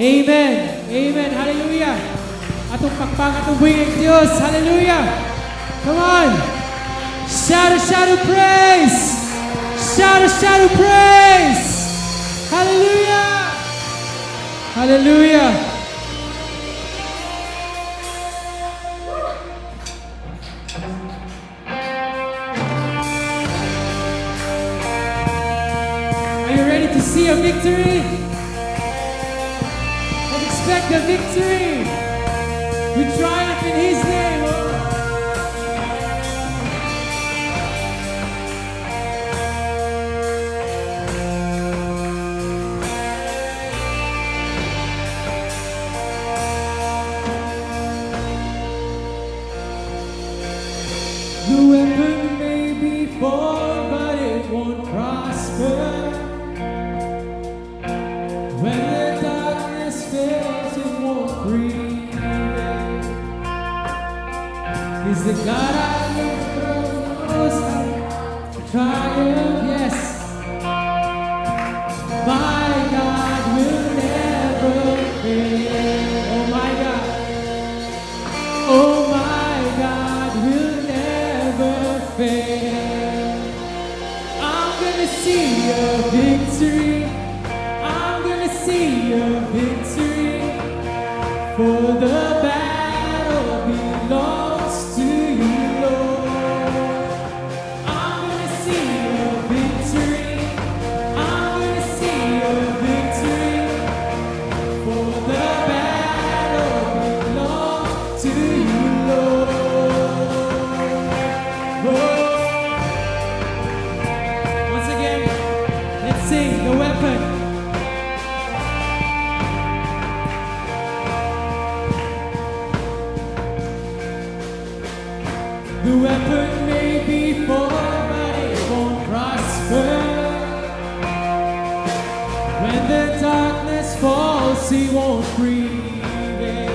Amen. Amen. Hallelujah. Atong pakpang atong buhing Diyos. Hallelujah. Come on. Shout of praise. Shout of praise. Hallelujah. Hallelujah. Are you ready to see a victory? Let's expect a victory. We triumph in His name. The weapon may be formed, but it won't prosper. When the darkness fails, it won't prevail. He's the God I look for, knows how to triumph, yes. My God will never fail. Oh my God. Oh my God will never fail. I'm gonna see a victory. I'm gonna see a victory. For the battle belongs to you, Lord. I'm gonna see a victory. I'm gonna see a victory. For the battle belongs to you, Lord. Oh. Once again, let's sing the weapon. The weapon may be formed, but it won't prosper. When the darkness falls, He won't prevail.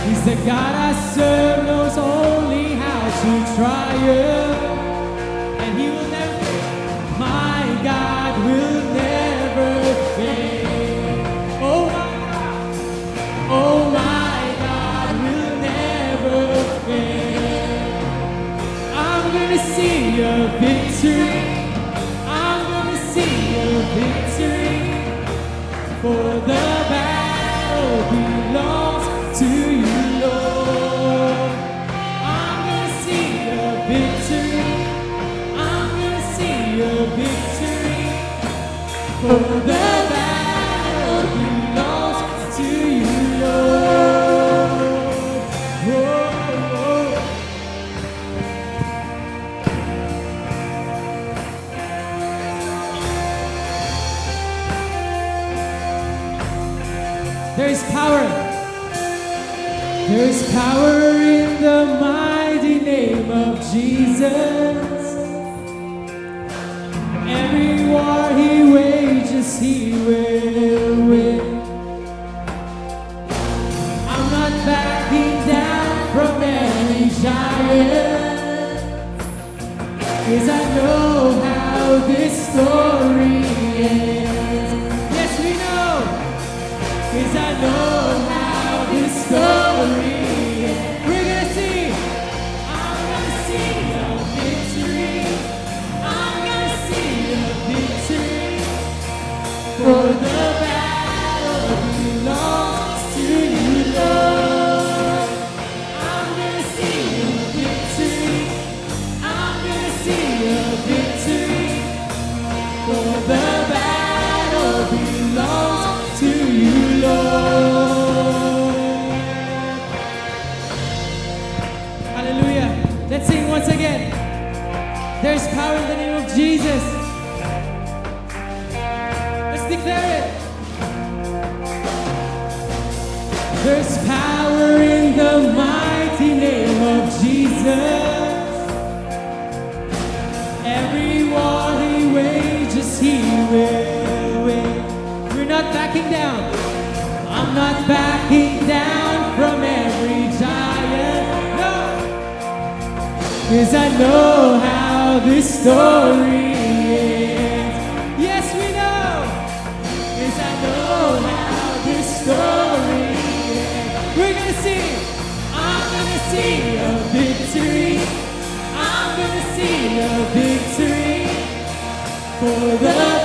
He's the God I serve, knows only how to triumph. And He will never fail. My God will never fail. Oh my God. Oh my God will never fail. I'm gonna see a victory. I'm gonna see a victory. For the battle belongs to you, Lord. I'm gonna see a victory. I'm gonna see a victory. For the battle belongs to you, Lord. Oh, oh. There's power. There's power in the mighty name of Jesus. Every war He wages, He will win. I'm not backing down from any giant, 'cause I know how this story ends. Yes, we know. 'Cause I know how this story ends. We're gonna see. I'm gonna see a victory. I'm gonna see a victory. For the battle belongs to you, Lord. I'm gonna see a victory. I'm gonna see a victory. For the battle belongs to you, Lord. Hallelujah. Let's sing once again. There's power in the name of Jesus. Let's declare it. There's power in the mighty name of Jesus. Every war He wages, He will win. We're not backing down. I'm not backing down from every giant. No. 'Cause I know how this story ends. Yes, we know. 'Cause I know For the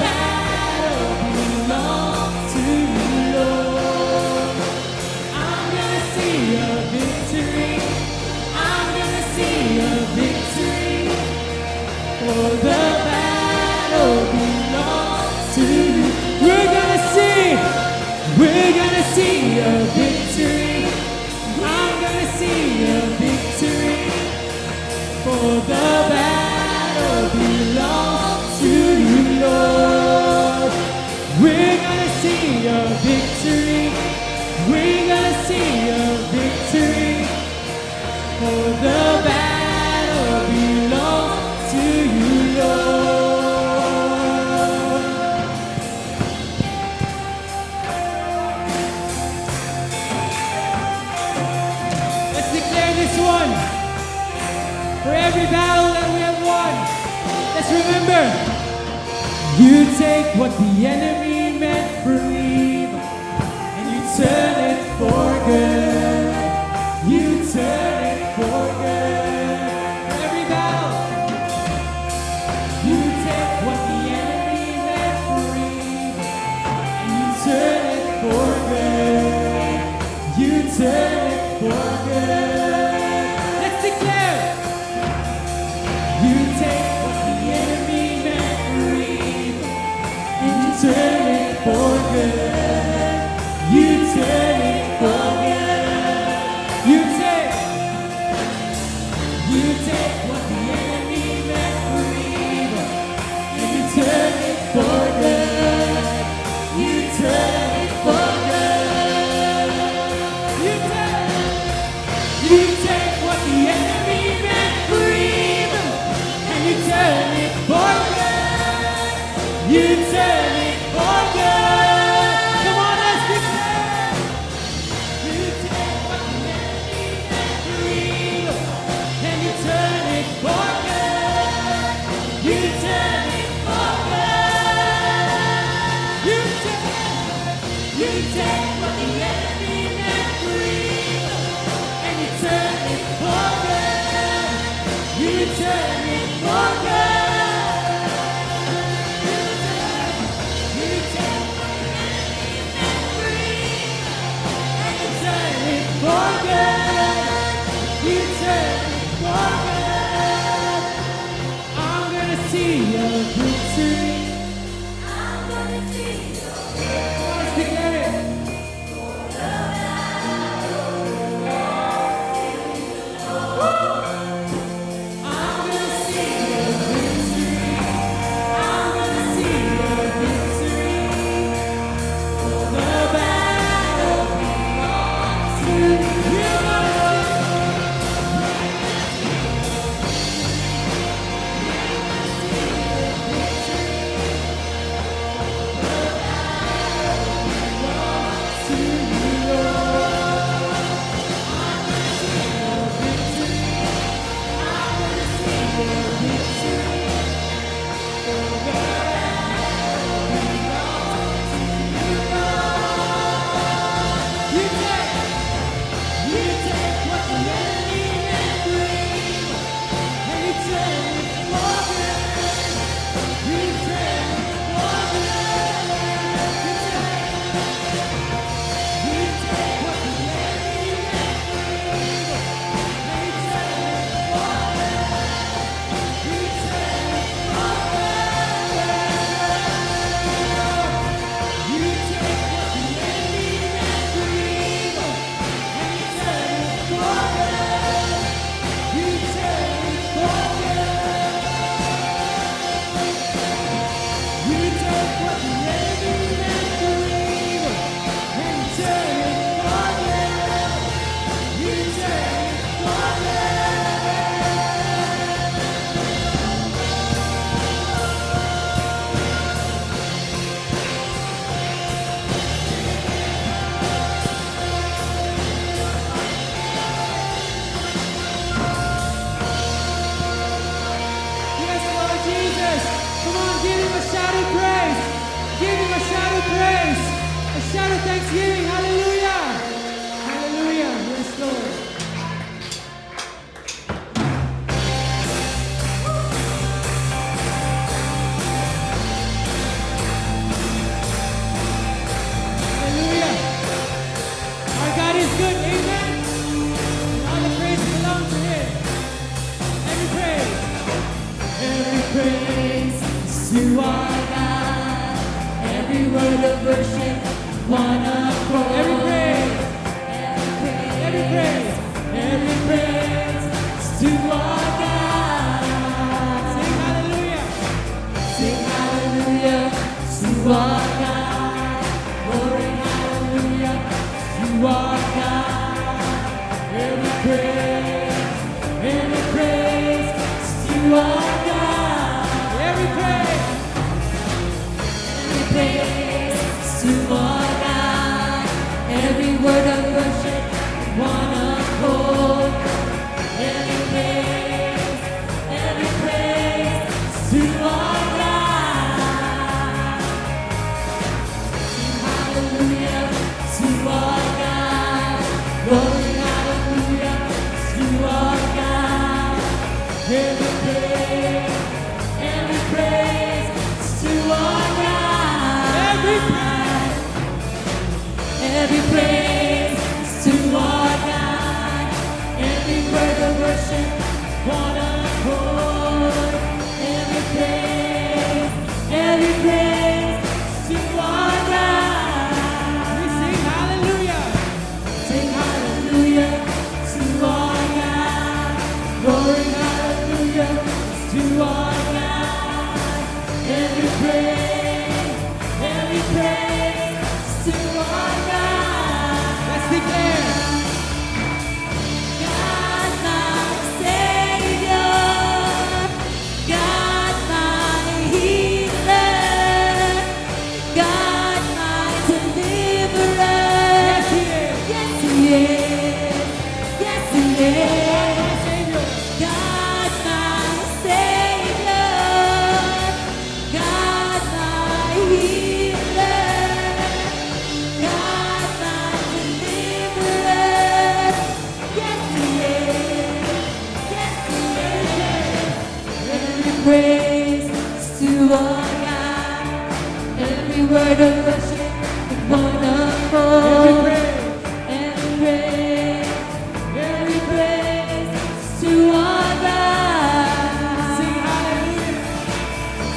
battle belongs to you, Lord. I'm gonna see a victory. I'm gonna see a victory. For the battle belongs to you. We're gonna see a victory. I'm gonna see a victory. For the battle belongs to you, Lord. We're gonna see a victory. We're gonna see a victory. For the battle belongs to you, Lord. Let's declare this one. For every battle that we have won, let's remember, you take what the enemy meant for evil and you turn it for good. You turn it for good. For every battle, you take what the enemy meant for evil and you turn it for good. You turn it for good. Let's declare. You take what the enemy meant for evil and you turn it for good. You turn it for good. You take what the enemy meant for evil and you turn it for good. You turn it for good. You take what the enemy meant for evil and you turn it for good. You turn it for good. Come on, let's declare. You take what the enemy meant for evil and you turn it for good. You turn it for good. You take what the enemy meant for evil and you turn it for good. You turn it for good. You take what the enemy meant for evil and you turn it for good. You turn it for good. I'm gonna see a victory. I'm gonna see a victory. Let's declare it. I'm gonna see a victory. I'm gonna see a victory. For the battle belongs to you. shout of thanksgiving. Hallelujah. Hallelujah. Yes, Lord. worship, one accord. Every praise, Every praise, every praise is to our God. sing hallelujah. Sing hallelujah to our God. Glory, hallelujah to our God. Every praise is to our God. Every praise, Every praise is to our God. Every word of worship, one accord. Every praise is to our God. Sing hallelujah to our God. Glory, hallelujah to our God. Every praise is to our God. every praise, Every praise is to our God. Every word of worship, one accord. Every praise is to our God. we sing hallelujah. Sing hallelujah to our God. Glory, hallelujah to our God. Every praise is to our God. Let's declare. God my Savior, God my healer, God my deliverer. Yes, He is. Yes, He is. Yes, He is. My Savior. God my Savior, God my healer, God my deliverer. Yes, He is. Yes, He is. Every praise is to our God. Every word of worship, one accord. Every praise, Every praise is to our God. sing hallelujah.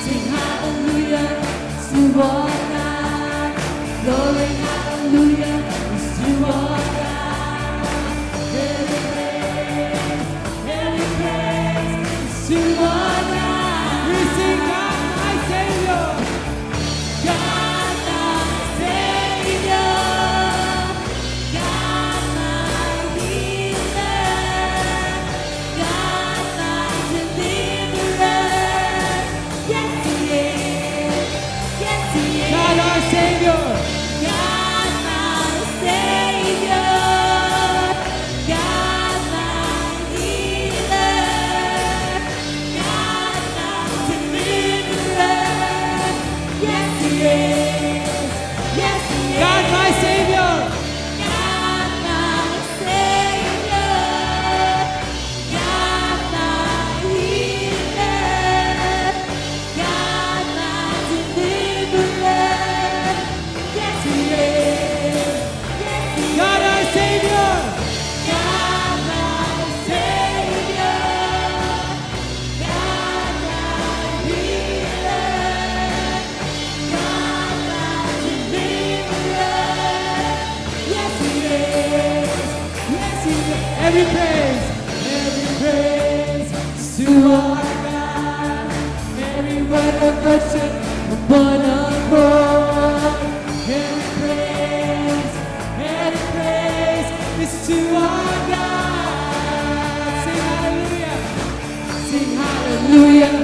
Sing hallelujah to our God. Glory, hallelujah is to our God. Every praise is to our God. We sing God, my Savior. God my Savior, God my healer, God my deliverer. Yes, He is. Yes, He is. God, our Savior. God my Savior, God my healer, God my deliverer. Yes, He is. Yes, He is. God, my Savior. God my Savior, God my healer, God my deliverer. Yes, He is. Yes, He is. God, our Savior. God my Savior, God my healer, God my deliverer. Yes, He is. Yes, He is. Every praise, To our God, every word of worship, one accord. Every praise is to our God. sing hallelujah. Sing hallelujah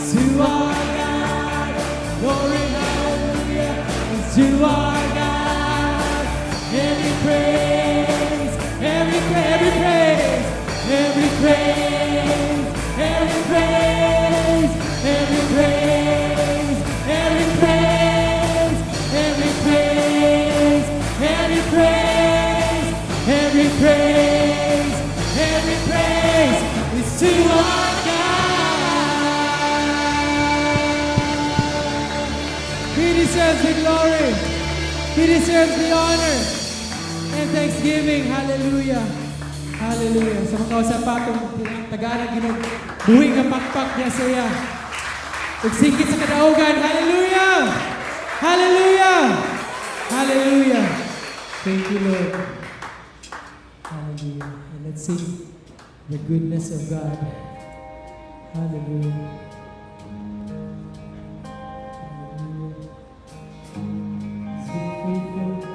to our God. Glory, hallelujah is to our God. Every praise, every praise, every praise, every praise, every praise, every praise, every praise, every praise, every praise, every praise is to our God. He deserves the glory. He deserves the honor and thanksgiving. Hallelujah. Hallelujah. Sa mga sapatong tagarang ginubuhing ang pakpak niya sa iya. Pagsingkit sa kadaugan. Hallelujah. Hallelujah. Hallelujah. Thank you, Lord. Hallelujah. And let's sing the goodness of God. Hallelujah. Hallelujah. He's been faithful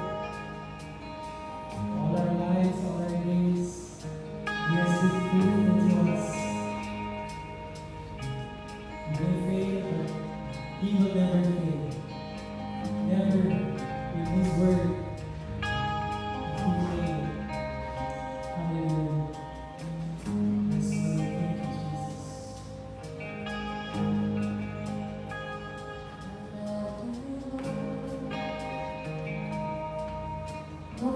all our lives, all our days. He has been faithful to us. He may fail, but He will never fail. Never in His word. He failed. Hallelujah. Yes, Lord.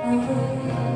Thank you, Jesus.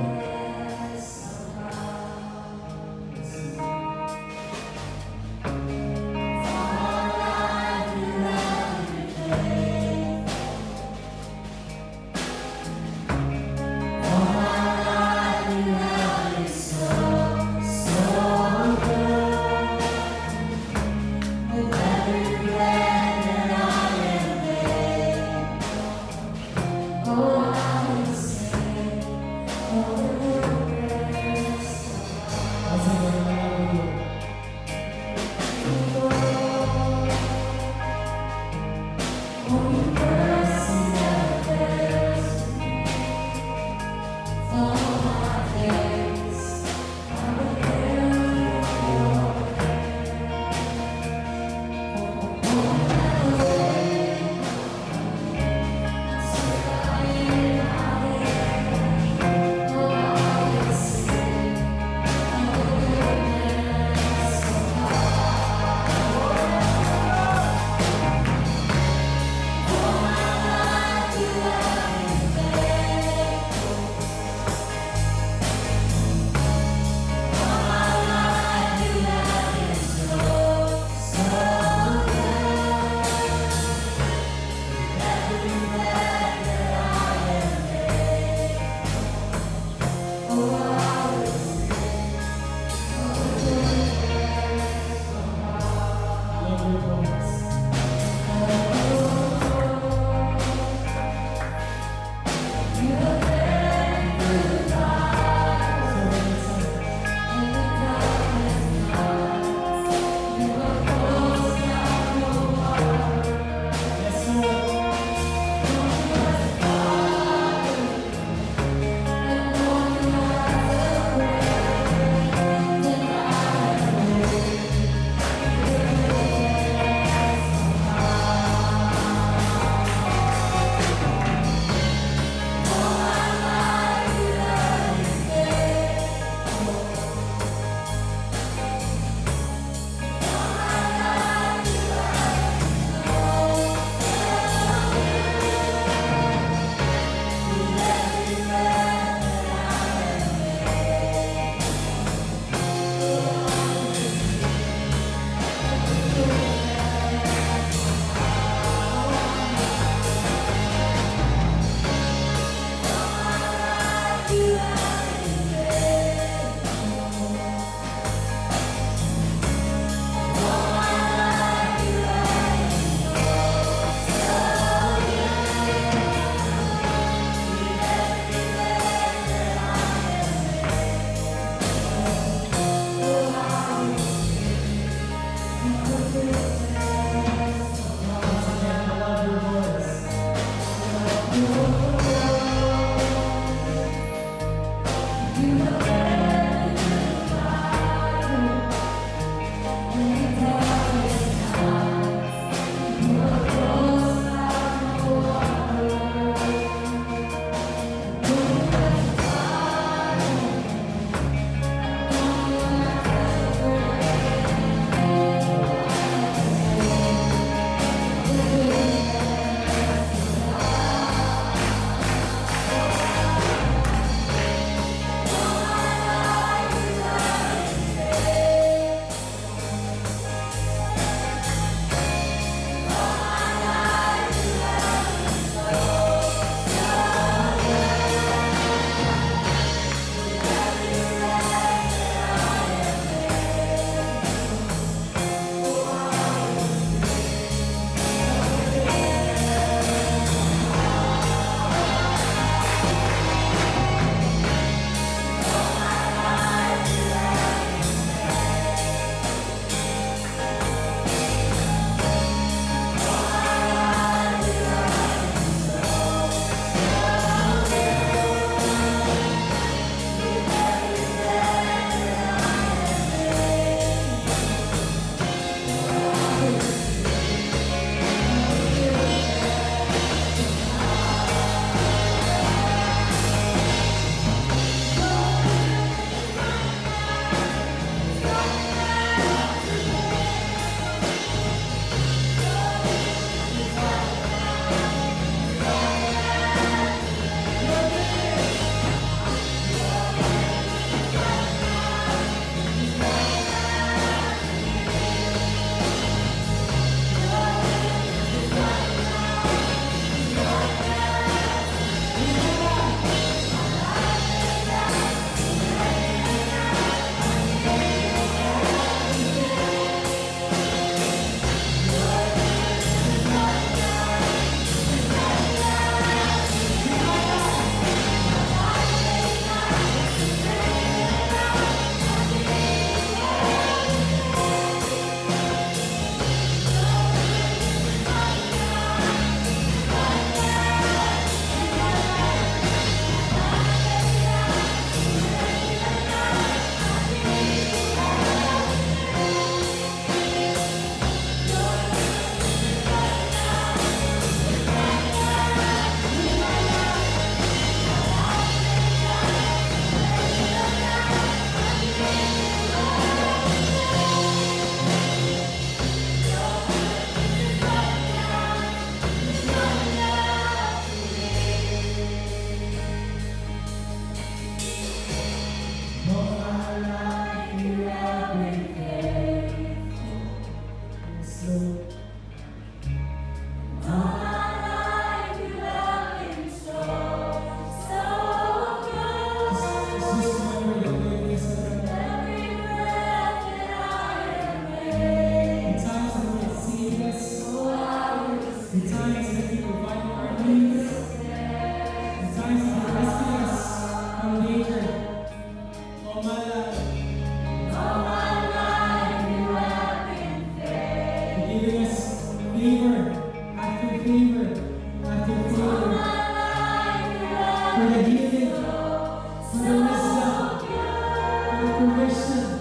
fruition.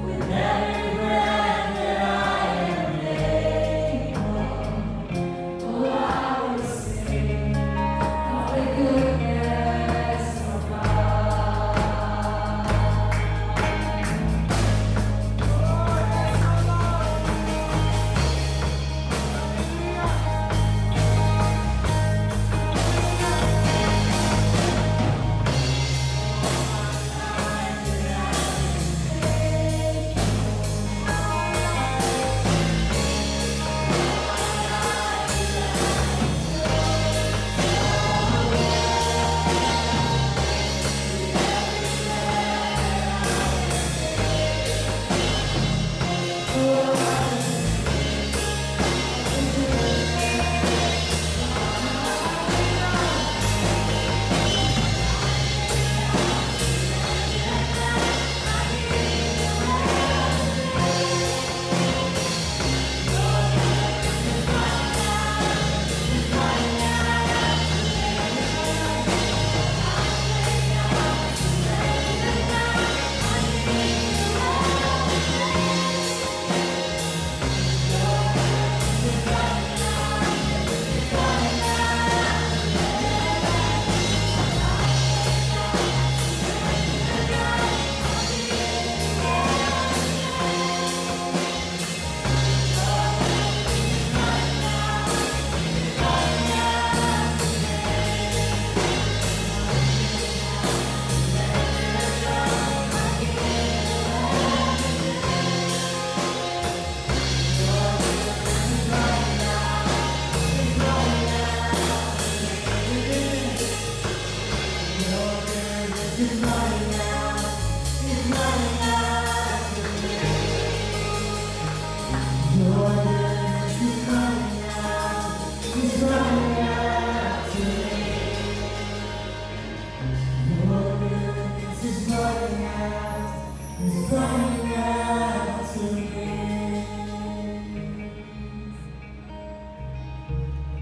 With every breath that I am able, oh, I will sing of the goodness of God.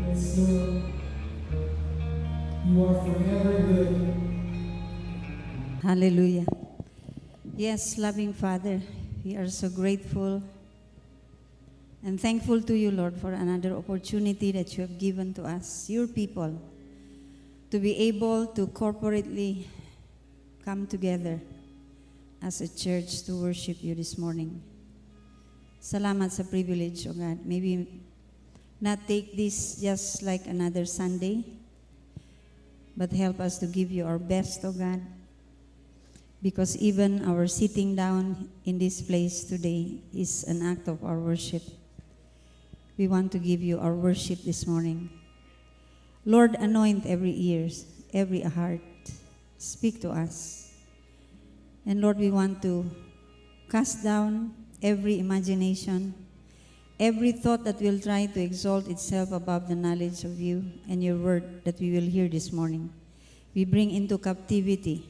Yes, Lord, you are forever good. Hallelujah. Yes, loving Father, we are so grateful and thankful to you, Lord, for another opportunity that you have given to us, your people, to be able to corporately come together as a church to worship you this morning. Salamat sa privilege, O God. May we not take this just like another Sunday, but help us to give you our best, O God. Because even our sitting down in this place today is an act of our worship. We want to give you our worship this morning. Lord, anoint every ears, every heart. Speak to us. And Lord, we want to cast down every imagination, every thought that will try to exalt itself above the knowledge of you and your word that we will hear this morning. We bring into captivity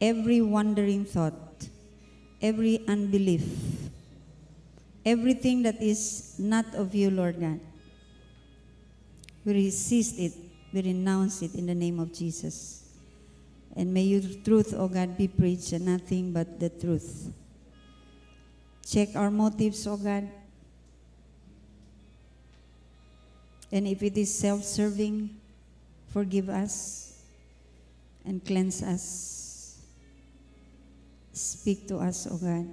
every wandering thought, every unbelief, everything that is not of you, Lord God. We resist it, we renounce it in the name of Jesus. And may your truth, O God, be preached and nothing but the truth. Check our motives, O God. And if it is self-serving, forgive us and cleanse us. Speak to us, O God.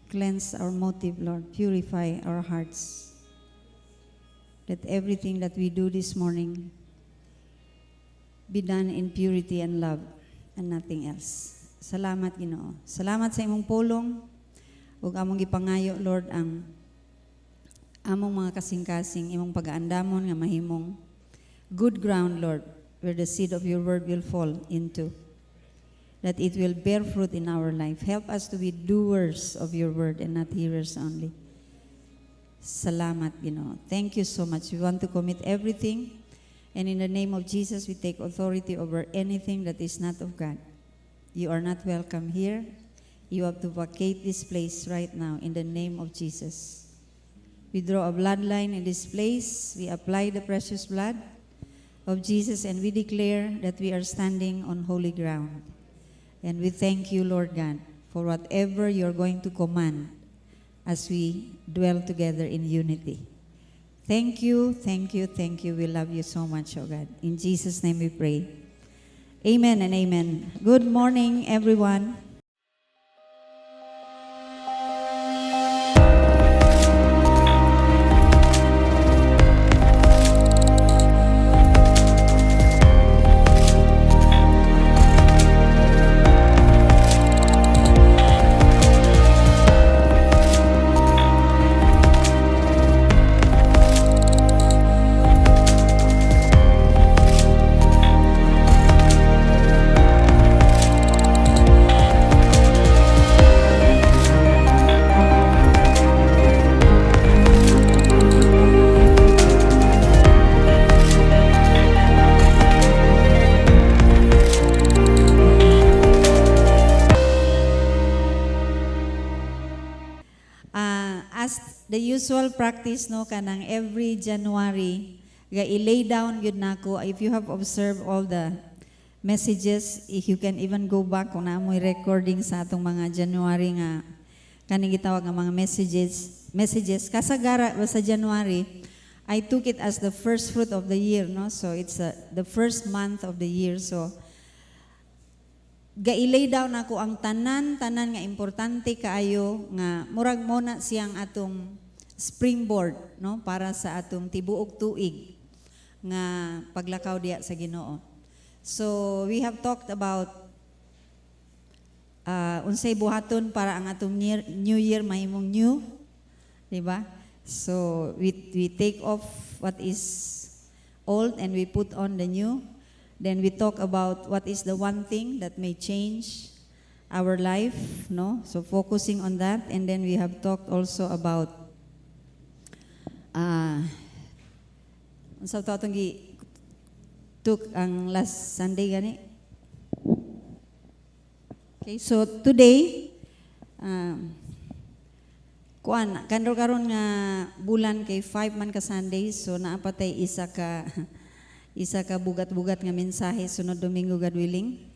Cleanse our motive, Lord. Purify our hearts. Let everything that we do this morning be done in purity and love and nothing else. Salamat, Ginoo. Salamat sa imong pulong ug among gipangayo, Lord, ang among mga kasing-kasing imong pag-aandamon nga mahimong good ground, Lord, where the seed of your word will fall into, that it will bear fruit in our life. Help us to be doers of your word and not hearers only. Salamat, Ginoo. Thank you so much. We want to commit everything, and in the name of Jesus, we take authority over anything that is not of God. You are not welcome here. You have to vacate this place right now in the name of Jesus. We draw a bloodline in this place. We apply the precious blood of Jesus, and we declare that we are standing on holy ground. And we thank you, Lord God, for whatever you're going to command as we dwell together in unity. Thank you, thank you, thank you. We love you so much, oh God. In Jesus' name we pray. Amen and amen. Good morning, everyone. As the usual practice, no, kanang every January, ga i-lay down yun nako. If you have observed all the messages, if you can even go back kung naamoy recording sa atong mga January nga kaning gitawag nga mga messages kasagara sa January, I took it as the first fruit of the year, no? So it's the first month of the year. So ga-ilay down ako ang tanan nga importante kaayo nga murag mo na siyang atong springboard, no, para sa atong tibuok tuig nga paglakaw diya sa Ginoo. So we have talked about unsay buhaton para ang atong new year mahimong new, di ba? So we take off what is old and we put on the new. Then we talk about what is the one thing that may change our life, no? So focusing on that, and then we have talked also about unsa tawag took ang last Sunday gani. Okay, so today karon nga bulan kay 5 man ka Sunday, so naapatay isa ka bugat-bugat nga mensahe sunod Domingo, God willing,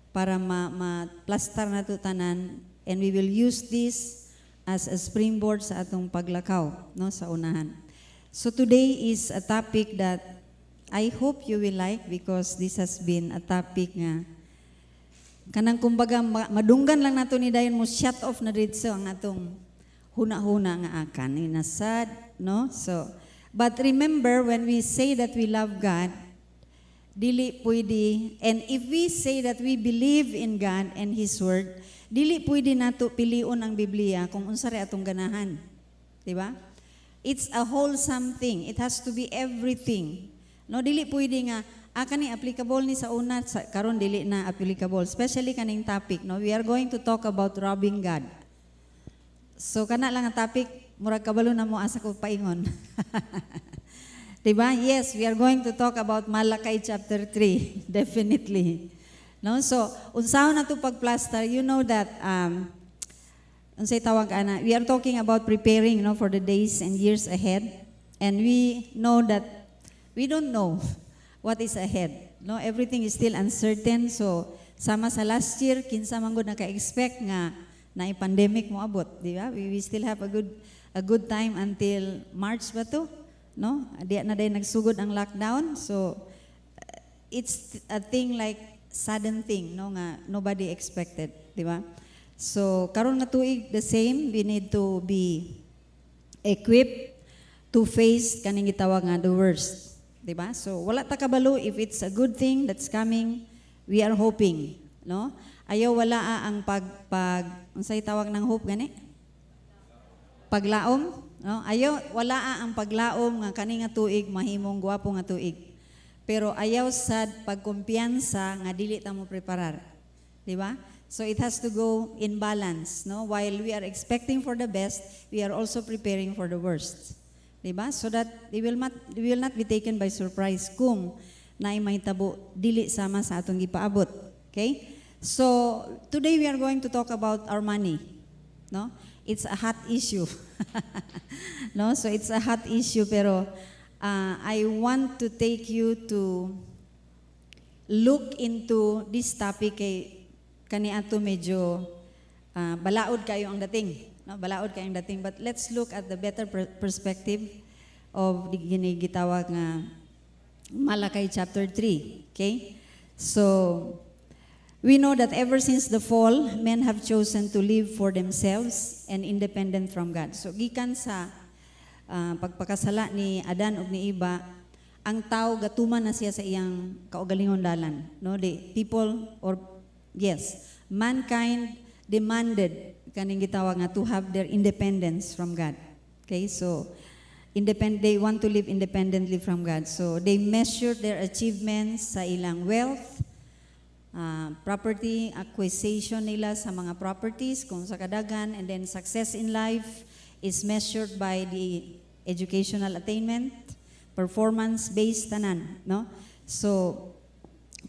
para ma-plaster na to tanan, and we will use this as a springboard sa atong paglakaw, no, sa unahan. So today is a topic that I hope you will like, because this has been a topic nga kanang kumbaga madunggan lang nato ni dayon mo shut off na dito ang atong huna-huna nga akan inasad, no? So but remember, when we say that we love God, dili pwede, and if we say that we believe in God and His Word, dili pwede nato piliun ang Biblia kung unsa ray atong ganahan. Diba? It's a wholesome thing. It has to be everything. No, dili pwede nga, kani applicable ni sa una, karon dili na applicable. Especially kaning topic, no? We are going to talk about robbing God. So kana lang ang topic, murag kabalo na mo asa ko paingon. Diba? Yes, we are going to talk about Malachi chapter 3, definitely. No? So, unsaon na to pagplaster, you know that unsay tawag ana, we are talking about preparing, no, for the days and years ahead. And we know that we don't know what is ahead. No, everything is still uncertain. So, sama sa last year, kinsa man gud naka-expect nga na pandemic mo abot, di ba? We still have a good time until March ba to? No? Di na day nagsugod ang lockdown. So it's a thing like sudden thing, no, nga nobody expected, di ba? So karon nga tuig the same, we need to be equipped to face kaning gitawag nga the worst, di ba? So wala ta kabalo if it's a good thing that's coming, we are hoping, no? Ayaw wala ang unsay tawag ng hope gani? Paglaom, no? Ayaw wala ang paglaom nga kani nga tuig mahimong gwapo nga tuig. Pero ayaw sad pagkumpiyansa nga dili ta mo preparar. Di ba? So it has to go in balance, no? While we are expecting for the best, we are also preparing for the worst. Di ba? So that we will not be taken by surprise kung naay mahitabo dili sama sa atong gipaabot. Okay? So today we are going to talk about our money, no? It's a hot issue. No, so it's a hot issue, pero I want to take you to look into this topic kay kani ato medyo balaod kayo ang dating. No? Balaod kayo ang dating. But let's look at the better perspective of the ginigitawag nga Malachi chapter 3. Okay? So, we know that ever since the fall, men have chosen to live for themselves and independent from God. So, gikan sa pagpakasala ni Adan ug ni Eva, ang tao gatuman na siya sa iyang kaugalingon dalan. No? The people, mankind demanded kaning gitawag nga to have their independence from God. Okay, so they want to live independently from God. So they measured their achievements sa ilang wealth, property acquisition nila sa mga properties kung sa kadagan, and then success in life is measured by the educational attainment, performance-based tanan, no? So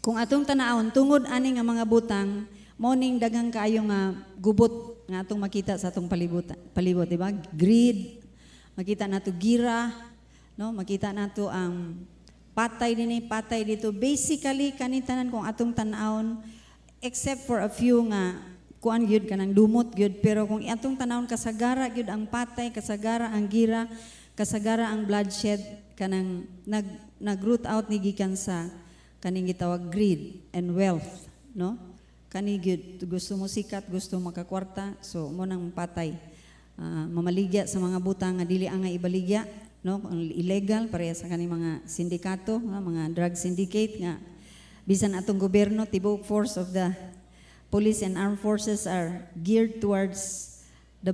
kung atong tanawon tungod ani nga mga butang morning daghang kaayo nga gubot nga atong makita sa atong palibot, di ba? Greed, makita nato gira, no? Makita nato ang patay dito. Basically kanitanan kung atong tan-awon, except for a few nga kuan gyud kanang dumot gyud, pero kung atong tan-awon kasagara gyud ang patay, kasagara ang gira, kasagara ang bloodshed, kanang nag-root out ni gikan sa kaning gitawag greed and wealth, no? Kani gyud gusto mo sikat, gusto makakwarta, so mo nang patay. Mamaligya sa mga butang nga dili ang nga ibaligya, no? Ang illegal pareha sa kani mga sindikato, mga drug syndicate nga bisan atong gobyerno, tibok force of the police and armed forces are geared towards the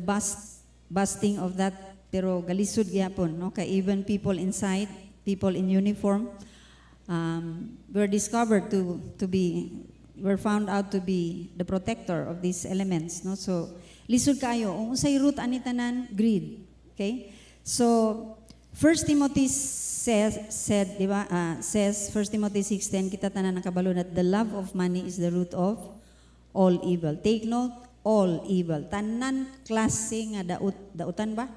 busting of that, pero galisod gyapon, no? Kay even people inside, people in uniform were found out to be the protector of these elements, no? So lisod kayo unsay root ani tanan, greed. Okay, so 1 Timothy says 1 Timothy 6:10, kita tanan nakabalo that the love of money is the root of all evil. Take note, all evil, tanan klase nga dautan ba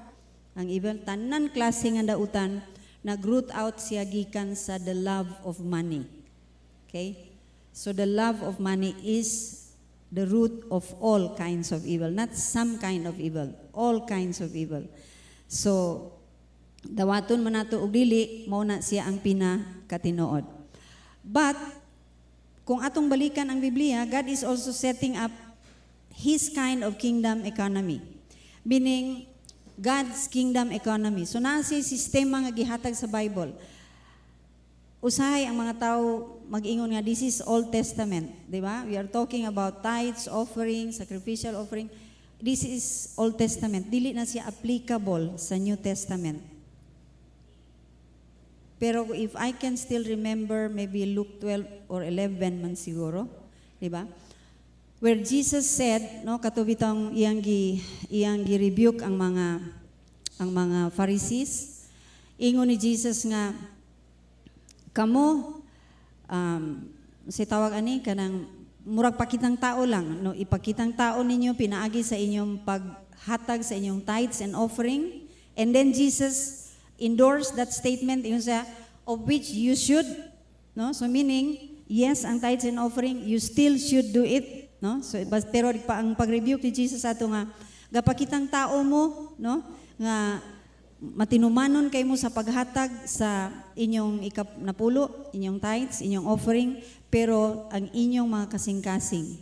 ang evil, tanan klase nga dautan nag-root out siya gikan sa the love of money. Okay? So the love of money is the root of all kinds of evil, not some kind of evil, all kinds of evil. So dawaton man nato og dili, mao na siya ang pinakatinuod. But kung atong balikan ang Biblia, God is also setting up His kind of kingdom economy, meaning God's kingdom economy. So naa siya sistema nga gihatag sa Bible. Usahay ang mga tao mag-ingon nga this is Old Testament, di ba? We are talking about tithes, offering, sacrificial offering. This is Old Testament. Dili na siya applicable sa New Testament. Pero if I can still remember, maybe Luke 12 or 11 man siguro, di ba? Where Jesus said, no, katubitang iyang gi-rebuke ang mga Pharisees. Ingon ni Jesus nga kamo si tawag ani kanang murag pakitang tao lang, no, ipakitang tao ninyo pinaagi sa inyong paghatag sa inyong tithes and offering, and then Jesus endorsed that statement yung sa of which you should, no, so meaning yes ang tithes and offering you still should do it, no, so pero ang pag-rebuke ni Jesus ato nga gapakitang tao mo, no, nga matinumanon kay mo sa paghatag sa inyong ikapnapulo, inyong tithes, inyong offering, pero ang inyong mga kasing-kasing.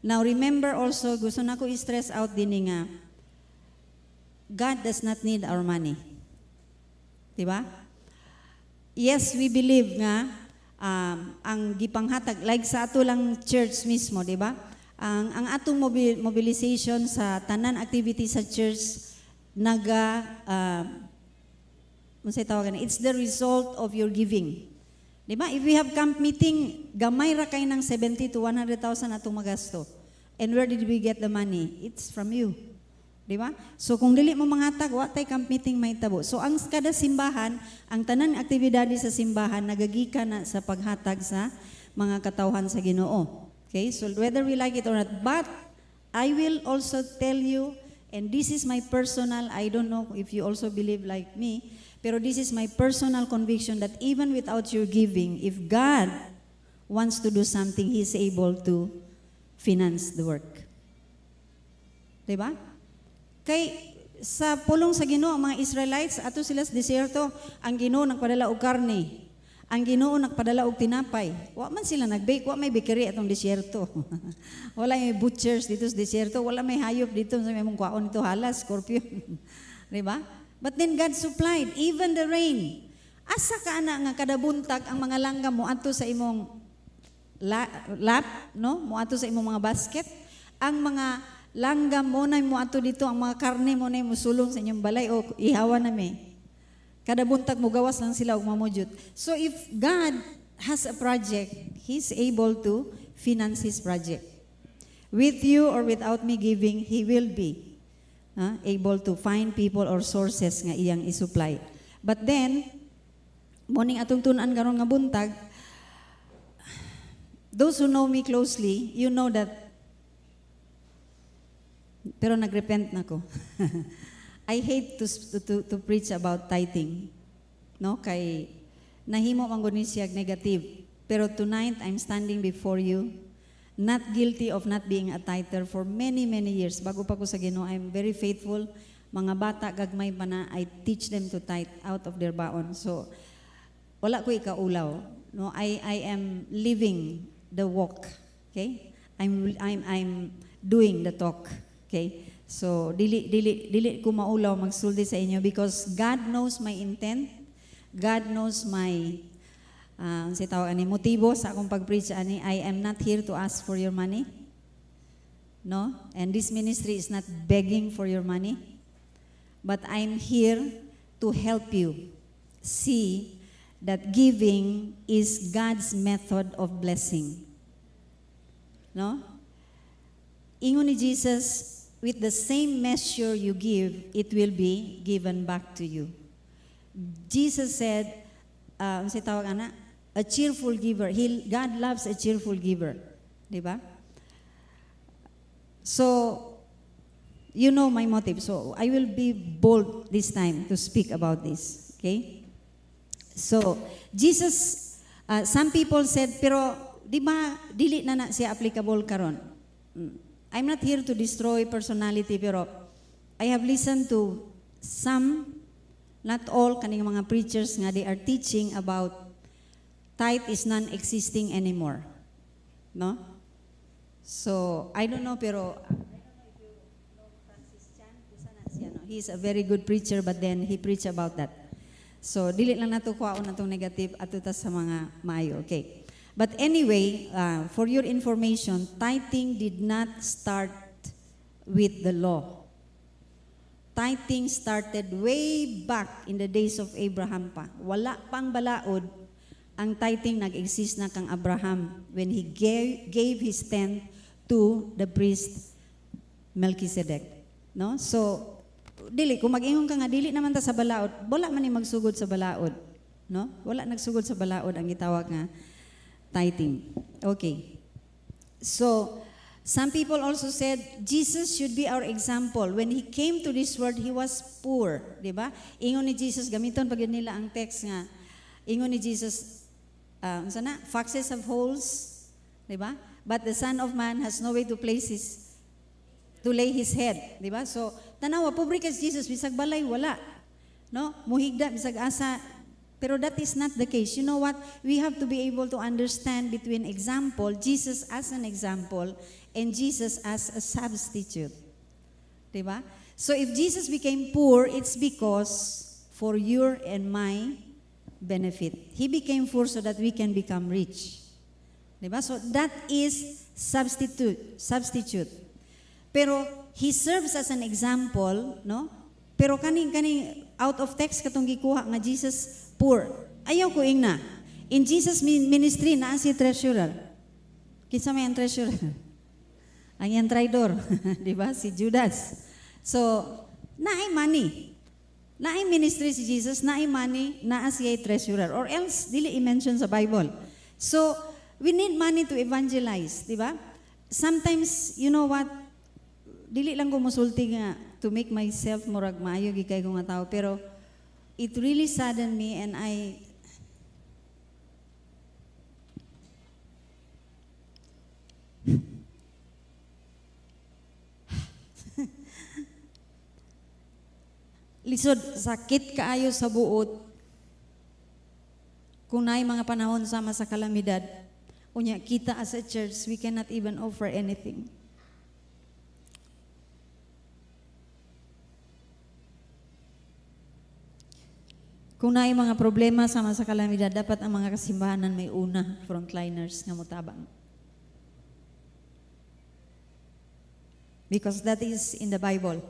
Now remember also, gusto na ko i-stress out din nga, God does not need our money. Diba? Yes, we believe nga, ang gipanghatag, like sa ato lang church mismo, diba? Ang atong mobilization sa tanan activity sa church, it's the result of your giving. Diba? If we have camp meeting, gamay ra kay ng 70 to 100,000 atong magasto. And where did we get the money? It's from you. Diba? So kung dili mo manghatag, wa tay camp meeting may tabo. So ang kada simbahan, ang tanan aktibidade sa simbahan nagagika na sa paghatag sa mga katawhan sa Ginoo. Okay? So whether we like it or not, but I will also tell you, and this is my personal, I don't know if you also believe like me, pero this is my personal conviction that even without your giving, if God wants to do something, He's able to finance the work. Diba? Kay sa pulong sa Ginoo ang mga Israelites ato sila sa desierto, ang Ginoo nagpadala og karne. Ang Ginoo nagpadala og tinapay. Wa man sila nagbake, wa may bakery atong desierto. Wala may butchers dito sa desierto, wala may hayop dito sa may mong kwaon nito halas, scorpion. Diba? But then God supplied even the rain. Asa ka ana nga kada buntag ang mga langgam mo adto sa imong lap, no? Mo adto sa imong mga basket. Ang mga langgam mo na mo ato dito, ang mga karne mo na mo sulong sa inyong balay o ihawa na may. Kada buntag mo gawas lang sila og mamujud. So if God has a project, He's able to finance His project. With you or without me giving, He will be able to find people or sources nga iyang isupply. But then, morning atong tunan karon nga buntag, those who know me closely, you know that, pero nagrepent na ko. I hate to preach about tithing. No? Kay nahimo man gud ni siya negative. Pero tonight, I'm standing before you, not guilty of not being a tither for many, many years. Bago pa ko sa Ginoo, I'm very faithful. Mga bata, gagmay pa na, I teach them to tithe out of their baon. So, wala ko ikaulaw. No? I am living the walk. Okay? I'm doing the talk. Okay? So, dili ko maulaw magsulti sa inyo because God knows my intent. God knows my motibo sa akong pag-preach ani. I am not here to ask for your money. No? And this ministry is not begging for your money. But I'm here to help you see that giving is God's method of blessing. No? Ingon ni Jesus, with the same measure you give, it will be given back to you. Jesus said, a cheerful giver. God loves a cheerful giver. Diba? So, you know my motive. So, I will be bold this time to speak about this. Okay? So, Jesus, some people said, pero di ba, dili na siya applicable karon? I'm not here to destroy personality, pero I have listened to some, not all, kaning mga preachers nga, they are teaching about tithe is non-existing anymore. No? So, I don't know, pero I don't know if you know Francis Chan. He's a very good preacher, but then he preached about that. So, dili lang nato kwaon natong negative ato ta sa mga maayo. Okay. But anyway, for your information, tithing did not start with the law. Tithing started way back in the days of Abraham pa. Wala pang balaod, ang tithing nag-exist na kang Abraham when he gave his tenth to the priest Melchizedek. No? So, dili, kung mag-ingon ka nga, dili naman ta sa balaod, wala man ni magsugod sa balaod. No? Wala nagsugod sa balaod ang gitawag nga tithing. Okay. So, some people also said, Jesus should be our example. When He came to this world, He was poor. Diba? Ingon ni Jesus, gamiton pag nila ang text nga, ingon ni Jesus, foxes have holes, diba? But the Son of Man has no way to lay His head. Diba? So, tanawa, pobre ka Jesus, bisag balay, wala. No? Muhigda, bisag asa. Pero that is not the case. You know what? We have to be able to understand between example, Jesus as an example, and Jesus as a substitute. Diba? So if Jesus became poor, it's because for your and my benefit. He became poor so that we can become rich. Diba? So that is substitute. Pero He serves as an example, no? Pero kaning out of text katong gikuha nga Jesus poor. Ayaw ko ingna. In Jesus ministry na si treasurer. Kinsa may ang treasurer? Ang yan traidor, di ba? Si Judas. So, naay money. Naay ministry si Jesus, naay money, naa siya treasurer. Or else, dili i-mention sa Bible. So, we need money to evangelize, di ba? Sometimes, you know what? Dili lang ko musulti nga to make myself murag maayo gikay ko nga tao, pero it really saddened me and Lisod, sakit kaayo sa buot. Kung naay mga panahon sama sa kalamidad, unya kita as a church, we cannot even offer anything. Kung naay mga problema sama sa kalamidad, dapat ang mga kasimbahanan may una, frontliners nga mutabang. Because that is in the Bible.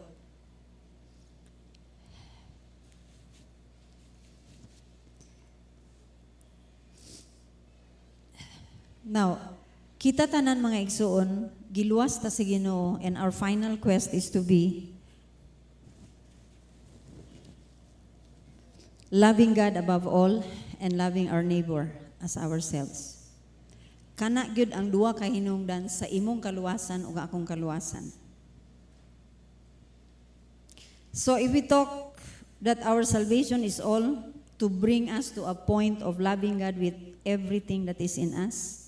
Now, kita tanan mga igsoon, giluwas ta sa Ginoo, and our final quest is to be loving God above all and loving our neighbor as ourselves. Kana gyud ang duwa ka hinungdan sa imong kaluwasan ug akong kaluwasan. So if we talk that our salvation is all to bring us to a point of loving God with everything that is in us,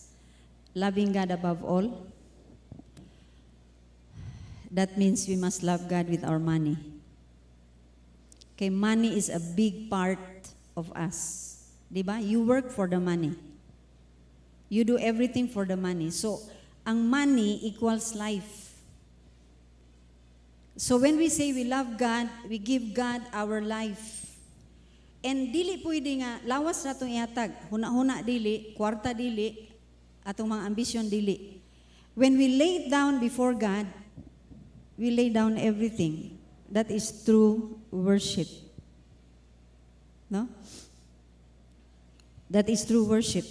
loving God above all, that means we must love God with our money. Okay, money is a big part of us. Diba? You work for the money. You do everything for the money. So, ang money equals life. So when we say we love God, we give God our life. And dili pwede nga, lawas na itong ihatag. Huna-huna dili, kwarta dili, atong mga ambisyon dili. When we lay down before God, we lay down everything. That is true worship. No? That is true worship.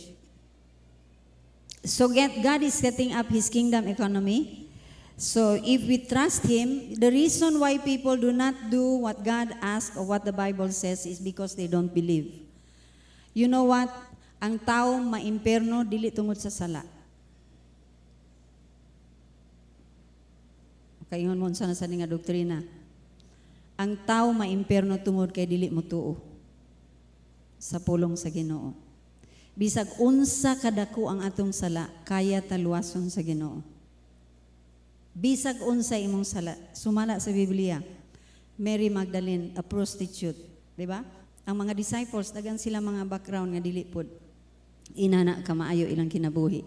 So God is setting up His kingdom economy. So if we trust Him, the reason why people do not do what God asks or what the Bible says is because they don't believe. You know what? Ang tao maimperno dili tungod sa sala. Kaingon mo sa nga doktrina. Ang tao maimperno tungod kay dili mo tuo sa pulong sa Ginoo. Bisag unsa kadako ang atong sala, kaya taluwason sa Ginoo. Bisag unsa imong sala, sumala sa Biblia. Mary Magdalene, a prostitute, di ba? Ang mga disciples, dagan sila mga background nga dili pod inana ka maayo ilang kinabuhi.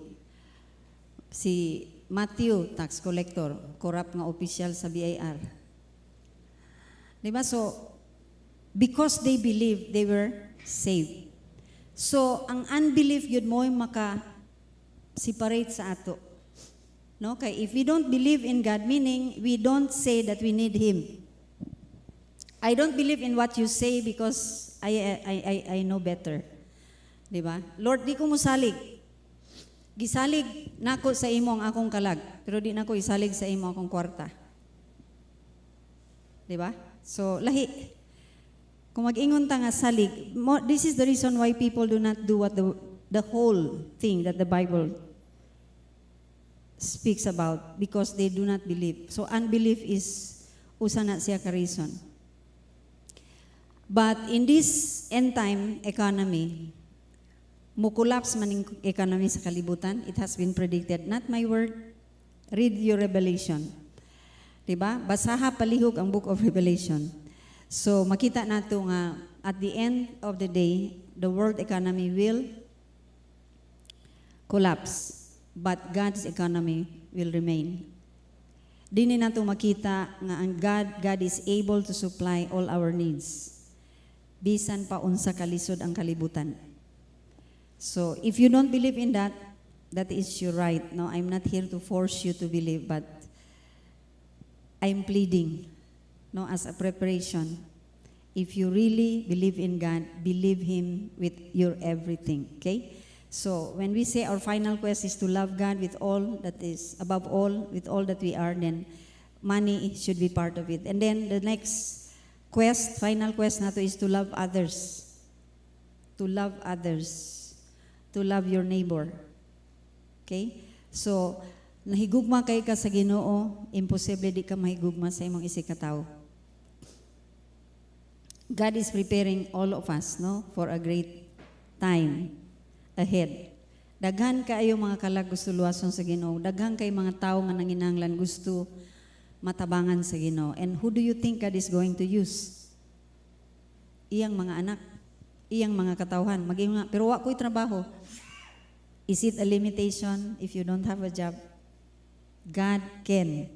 Si Matthew, tax collector, corrupt nga opisyal sa BIR. Diba? So, because they believed, they were saved. So, ang unbelief yun mo yung maka-separate sa ato. No? Kaya if we don't believe in God, meaning we don't say that we need Him. I don't believe in what you say because I know better. Diba? Lord, di ko musalig. Gisalig nako sa imo ang akong kalag, pero di nako isalig sa imo akong kwarta. Diba? So, lahi. Kung mag-ingon ta nga salig, this is the reason why people do not do what the whole thing that the Bible speaks about, because they do not believe. So, unbelief is usa na siya ka reason. But in this end time economy, mukulapse man ang economy sa kalibutan. It has been predicted. Not my word. Read your Revelation. Diba? Basaha palihog ang book of Revelation. So makita nato nga at the end of the day, the world economy will collapse, but God's economy will remain. Dini nato makita nga ang God is able to supply all our needs. Bisan pa unsa kalisod ang kalibutan. So, if you don't believe in that, that is your right. No, I'm not here to force you to believe, but I'm pleading, no, as a preparation. If you really believe in God, believe Him with your everything, okay? So, when we say our final quest is to love God with all that is, above all, with all that we are, then money should be part of it. And then the next quest, final quest nato is to love others. To love others. To love your neighbor. Okay? So, nahigugma kay ka sa Ginoo, imposible di ka mahigugma sa imong isikatawo. God is preparing all of us, no, for a great time ahead. Daghan kaayo mga kalag gusto luwason sa Ginoo. Daghan kay mga tao nga nanginahanglan gusto matabangan sa Ginoo. And who do you think God is going to use? iyang mga anak, iyang mga katawhan. Mag-ingon nga, pero wa ko'y trabaho. Is it a limitation if you don't have a job? God can.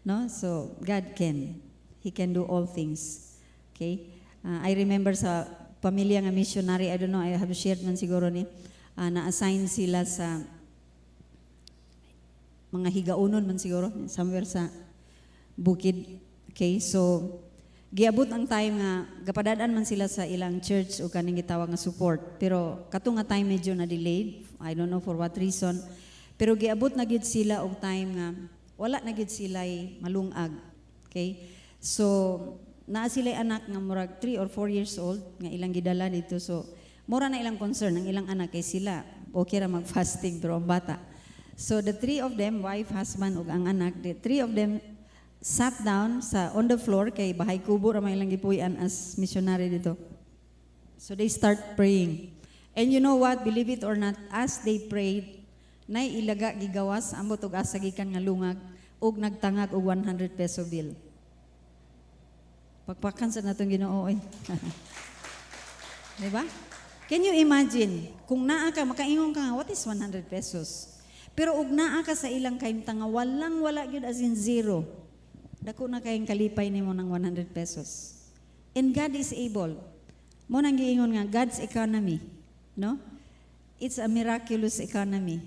No? So, God can. He can do all things. Okay? I remember sa pamilya nga missionary, I don't know, I have shared man siguro ni, na-assign sila sa mga higaunon man siguro, somewhere sa bukid. Okay? So, giabot ang time nga, gapadadaan man sila sa ilang church o kaning gitawag nga support. Pero, kato nga time medyo na-delayed. I don't know for what reason. Pero giabot na gid sila og time nga wala na gid sila'y malungag. Okay? So, naa sila'y anak nga murag 3 or 4 years old nga ilang gidala dito. So, mura na ilang concern ang ilang anak kay sila. Okay ra mag-fasting pero ang bata. So, the 3 of them, wife, husband ug ang anak, the 3 of them sat down on the floor kay bahay kubo ra may ilang gipuy-an as missionary dito. So, they start praying. And you know what? Believe it or not, as they prayed, nay ilaga gigawas ambot og asa gikan nga lungag ug nagtangag og 100 peso bill. Pagpakan sa natong Ginoo oy. Di ba? Can you imagine kung naa ka makaingon ka nga what is 100 pesos? Pero ug naa ka sa ilang kaimtang nga wala gyud as in zero. Dako na kayong kalipay nimo ng 100 pesos. And God is able. Mo nang giingon nga God's economy, no? It's a miraculous economy.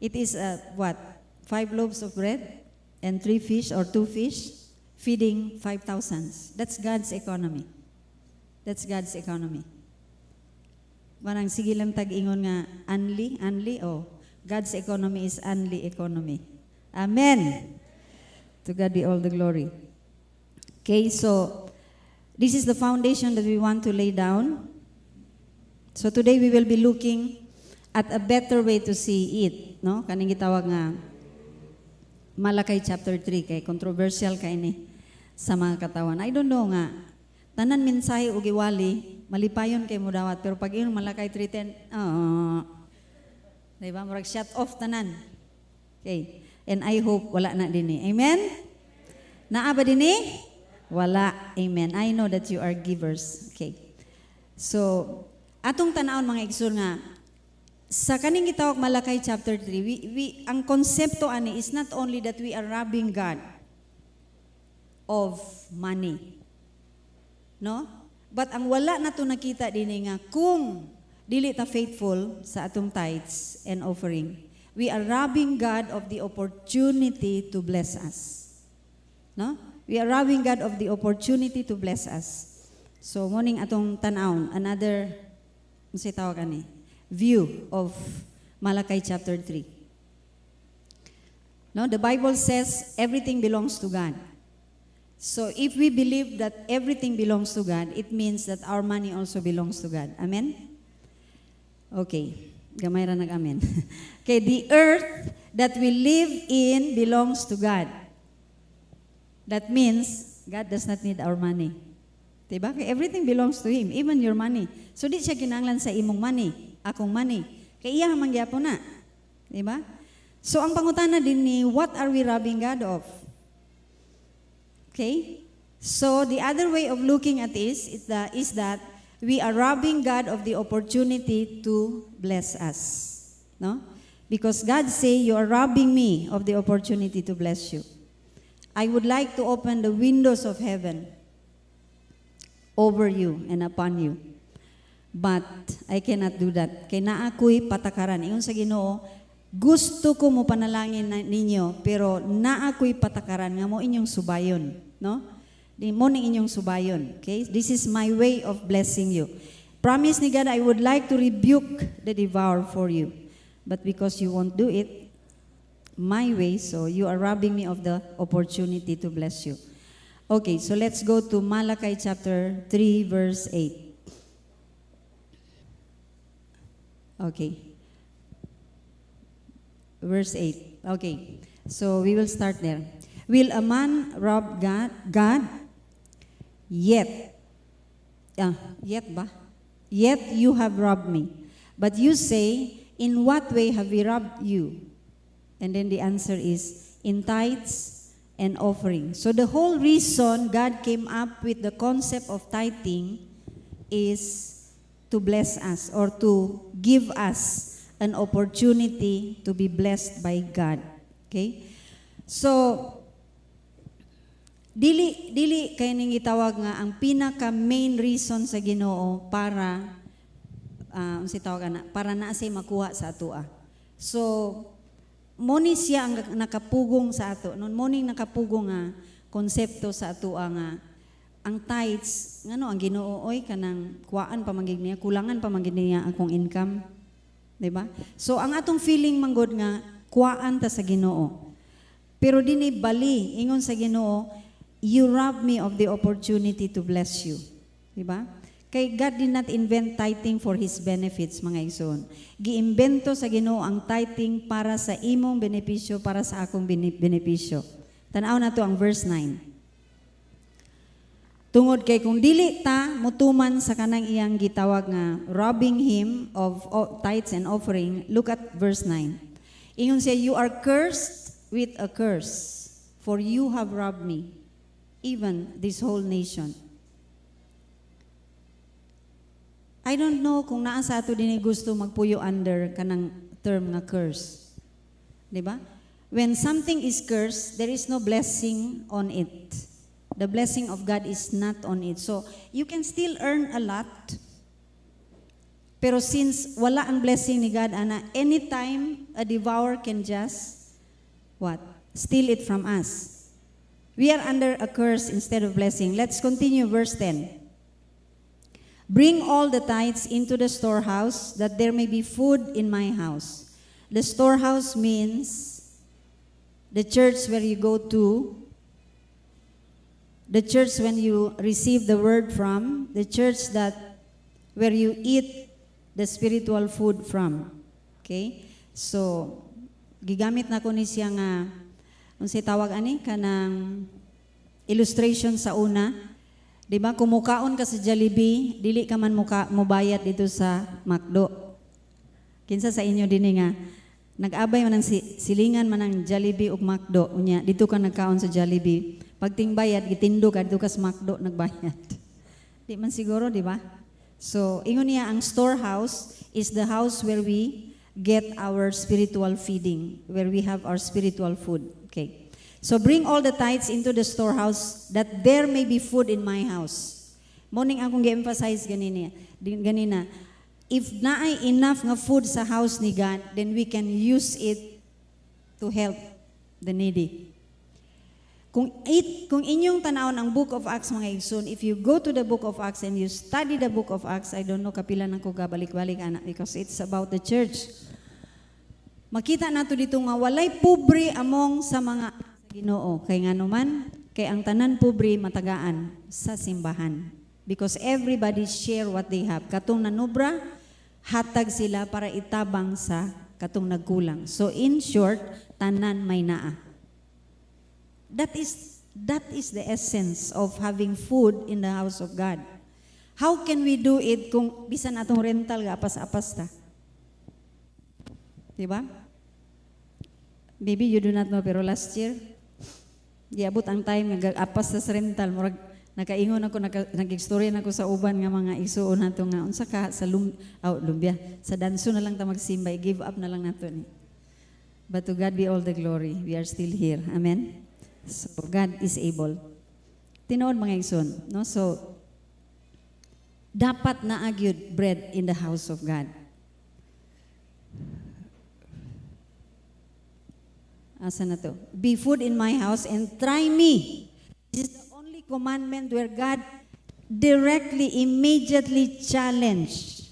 It is what? 5 loaves of bread and 3 fish or 2 fish feeding 5,000. That's God's economy. That's God's economy. Marang sige lang tag-ingon nga unli, oh. God's economy is unli economy. Amen. To God be all the glory. Okay, so this is the foundation that we want to lay down. So today we will be looking at a better way to see it, no? Kaning gitawag nga Malakay chapter 3 kay controversial kay ni sa mga katawan. I don't know nga tanan mensahe ug iwali malipayon kay mo dawat pero pag ingon Malakay 3:10 diba murag shut off tanan. Okay. And I hope wala na dinhi. Amen. Naa ba dinhi? Wala. Amen. I know that you are givers. Okay. So atong tan-awon mga igsoon nga sa kaning gitawag Malakay chapter 3, we ang konsepto ani is not only that we are robbing God of money. No? But ang wala na to nakita dinhi nga kung dili ta faithful sa atong tithes and offering, we are robbing God of the opportunity to bless us. No? We are robbing God of the opportunity to bless us. So morning atong tan-awon another unsay tawag ani? View of Malakay chapter 3. No, the Bible says everything belongs to God. So if we believe that everything belongs to God, it means that our money also belongs to God. Amen? Okay. Gamay ra nag-amen. Okay, the earth that we live in belongs to God. That means God does not need our money. Diba? Kaya everything belongs to Him, even your money. So di siya kinahanglan sa imong money, akong money. Kaya iya mangyapon na. Diba? So ang pangutana din ni, what are we robbing God of? Okay? So the other way of looking at this is that we are robbing God of the opportunity to bless us. No? Because God say, you are robbing me of the opportunity to bless you. I would like to open the windows of heaven over you and upon you. But I cannot do that. Kaya na ako'y patakaran. Iyon sa Ginoo, gusto ko mo panalangin ninyo, pero na ako'y patakaran nga mo inyong subayon. No? Di mo ning inyong subayon. Okay? This is my way of blessing you. Promise ni God, I would like to rebuke the devourer for you. But because you won't do it my way, so you are robbing me of the opportunity to bless you. Okay, so let's go to Malakay chapter 3, verse 8. Okay. Verse 8. Okay, so we will start there. Will a man rob God? Yet you have robbed me. But you say, in what way have we robbed you? And then the answer is, in tithes and offering. So the whole reason God came up with the concept of tithing is to bless us or to give us an opportunity to be blessed by God. Okay? So, dili kay ning gitawag nga ang pinaka main reason sa Ginoo para para na say makuha sa atoa. So, mo ni siya ang nakapugong sa ato. Noon mo ning nakapugong nga konsepto sa atoa nga ang tithes ngano ang Ginoo oy kanang kuwaan pa manggid niya, kulangan pa manggid niya akong income. Di ba? So, ang atong feeling manggod nga kuwaan ta sa Ginoo. Pero dinhi bali ingon sa Ginoo, you rob me of the opportunity to bless you. Di ba? Kay God did not invent tithing for His benefits, mga igsoon. Giimbento sa Ginoo ang tithing para sa imong benepisyo, para sa akong benepisyo. Tanaw na to ang verse 9. Tungod kay kung dili ta mutuman sa kanang iyang gitawag nga robbing Him of tithes and offering, look at verse 9. Ingon siya, you are cursed with a curse, for you have robbed me, even this whole nation. I don't know kung naa sa ato din gusto magpuyo under kanang term nga curse. Di ba? When something is cursed, there is no blessing on it. The blessing of God is not on it. So, you can still earn a lot. Pero since wala ang blessing ni God, anytime a devourer can just, what? Steal it from us. We are under a curse instead of blessing. Let's continue verse 10. Bring all the tithes into the storehouse, that there may be food in my house. The storehouse means the church where you go to, the church when you receive the word from, the church where you eat the spiritual food from. Okay? So, gigamit na ko ni siya nga, unsay tawag ani kanang illustration sa una. Di ba, kumukaon ka sa Jollibee, dili ka man mubayad dito sa McDo. Kinsa sa inyo din nga, nag-abay man ng silingan man ng Jollibee o McDo, unya, dito ka nagkaon sa Jollibee. Pagting bayad, gitindo ka dito ka sa McDo, nagbayad. Di man siguro, di ba? So, ingon niya, ang storehouse is the house where we get our spiritual feeding, where we have our spiritual food. Okay. So bring all the tithes into the storehouse, that there may be food in my house. Morning akong gi-emphasize ganina. If naay enough nga food sa house ni God, then we can use it to help the needy. Kung inyong tanawon ang Book of Acts, mga igsoon, if you go to the Book of Acts and you study the Book of Acts, I don't know kapila nang ko gabalik-balik ana, because it's about the church. Makita nato dito nga walay pobre among sa mga Ginoo, kay nga naman, kay ang tanan pobre matagaan sa simbahan. Because everybody share what they have. Katong nanubra, hatag sila para itabang sa katong nagkulang. So in short, tanan may naa. That is the essence of having food in the house of God. How can we do it kung bisan atong rental ga apas-apas ta? Diba? Maybe you do not know, pero last year, giabot ang time nga apas sa rental, murag nakaingon ako, nag-istorya na ko sa uban nga mga isuon nato nga unsa ka sa lumbia, sa danso na lang ta magsimba, give up na lang nato ni. But to God be all the glory. We are still here. Amen. So God is able. Tinuod mga igsoon, no? So dapat na agyud bread in the house of God. Asa na to? Be food in my house and try me. This is the only commandment where God directly, immediately challenged.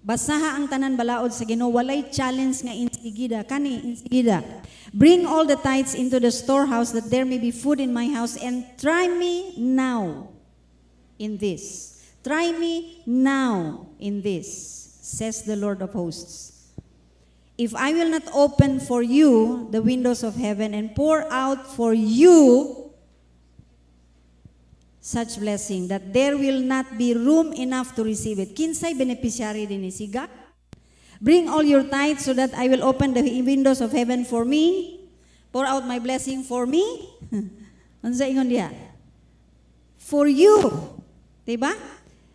Basaha ang tanan balaod sa Ginoo, walay challenge nga insigida. Kani insigida. Bring all the tithes into the storehouse, that there may be food in my house, and try me now in this. Try me now in this, says the Lord of hosts. If I will not open for you the windows of heaven and pour out for you such blessing, that there will not be room enough to receive it. Kinsay beneficiary din ni siga? Bring all your tithes so that I will open the windows of heaven for me, pour out my blessing for me. Ano sa ingon diya? For you. Diba?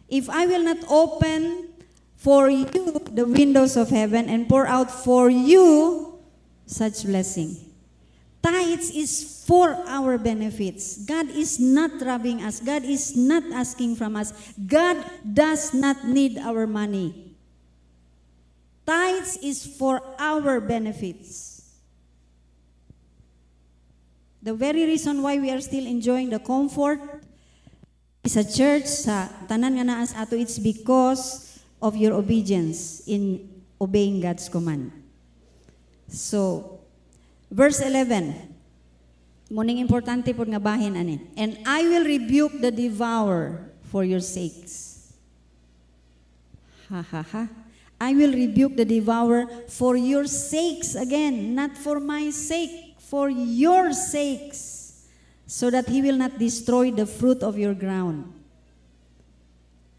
If I will not open for you the windows of heaven and pour out for you such blessing. Tithes is for our benefits. God is not robbing us. God is not asking from us. God does not need our money. Tithes is for our benefits. The very reason why we are still enjoying the comfort is a church sa tanan nga naas ato, it's because of your obedience in obeying God's command. So, verse 11, muning importante po nga bahin ani. And I will rebuke the devourer for your sakes. Ha ha ha. I will rebuke the devourer for your sakes. Again, not for my sake, for your sakes. So that he will not destroy the fruit of your ground.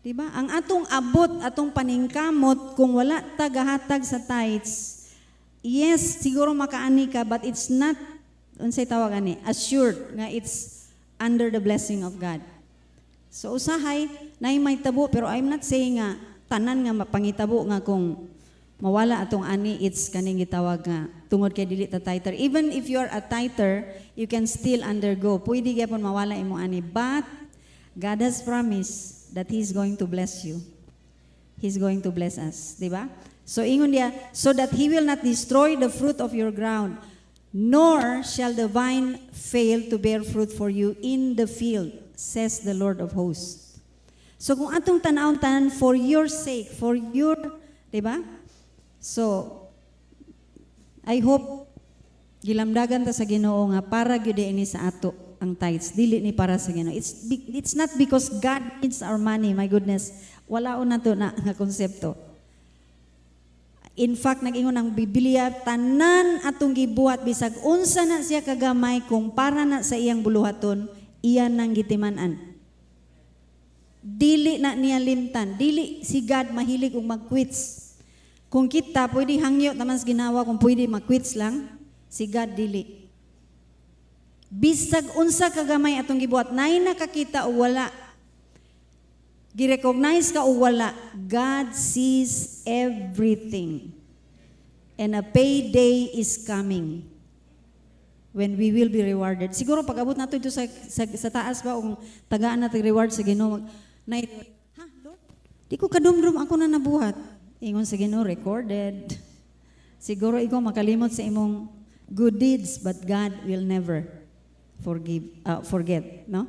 Diba? Ang atong abot, atong paningkamot, kung wala tagahatag sa tithes, yes, siguro makaani ka, but it's not, unsay tawag ani, assured nga it's under the blessing of God. So usahay, na may tabo, pero I'm not saying nga, tanan nga mapangitabo nga kung mawala atong ani, it's kaning gitawag nga, tungod kay dili ta tither. Even if you are a tither, you can still undergo. Pwede gyapon mawala imong ani, but God has promised that He's going to bless you. He's going to bless us, di ba? So ingon dia, so that He will not destroy the fruit of your ground, nor shall the vine fail to bear fruit for you in the field, says the Lord of hosts. So kung atong tan-awon tanan for your sake, for your, di ba? So I hope gilamdagan ta sa Ginoo nga para gyud ini sa ato ang tithes, dili ni para sa Ginoo. It's not because God needs our money, my goodness. Wala na to na nga konsepto. In fact, nag-ingon ang Biblia, tanan atong gibuhat bisag unsa na siya kagamay kung para na sa iyang buluhaton, iyan nang gitiman-an. Dili na niya limtan, dili si God mahilig og mag-quits. Kung kita pwede hangyo naman sa ginawa, kung pwede mag-quits lang, si God dili. Bisag unsa kagamay atong gibuhat, nay nakakita o wala, girecognize ka o wala, God sees everything. And a payday is coming when we will be rewarded. Siguro pag abot nato ito sa taas ba, kung tagaan natin reward sa Ginoo, nay, ha, Lord, di ko kadumdum ako na nabuhat. Ingon sa Ginoo, recorded. Siguro ikaw makalimot sa imong good deeds, but God will never forget, no?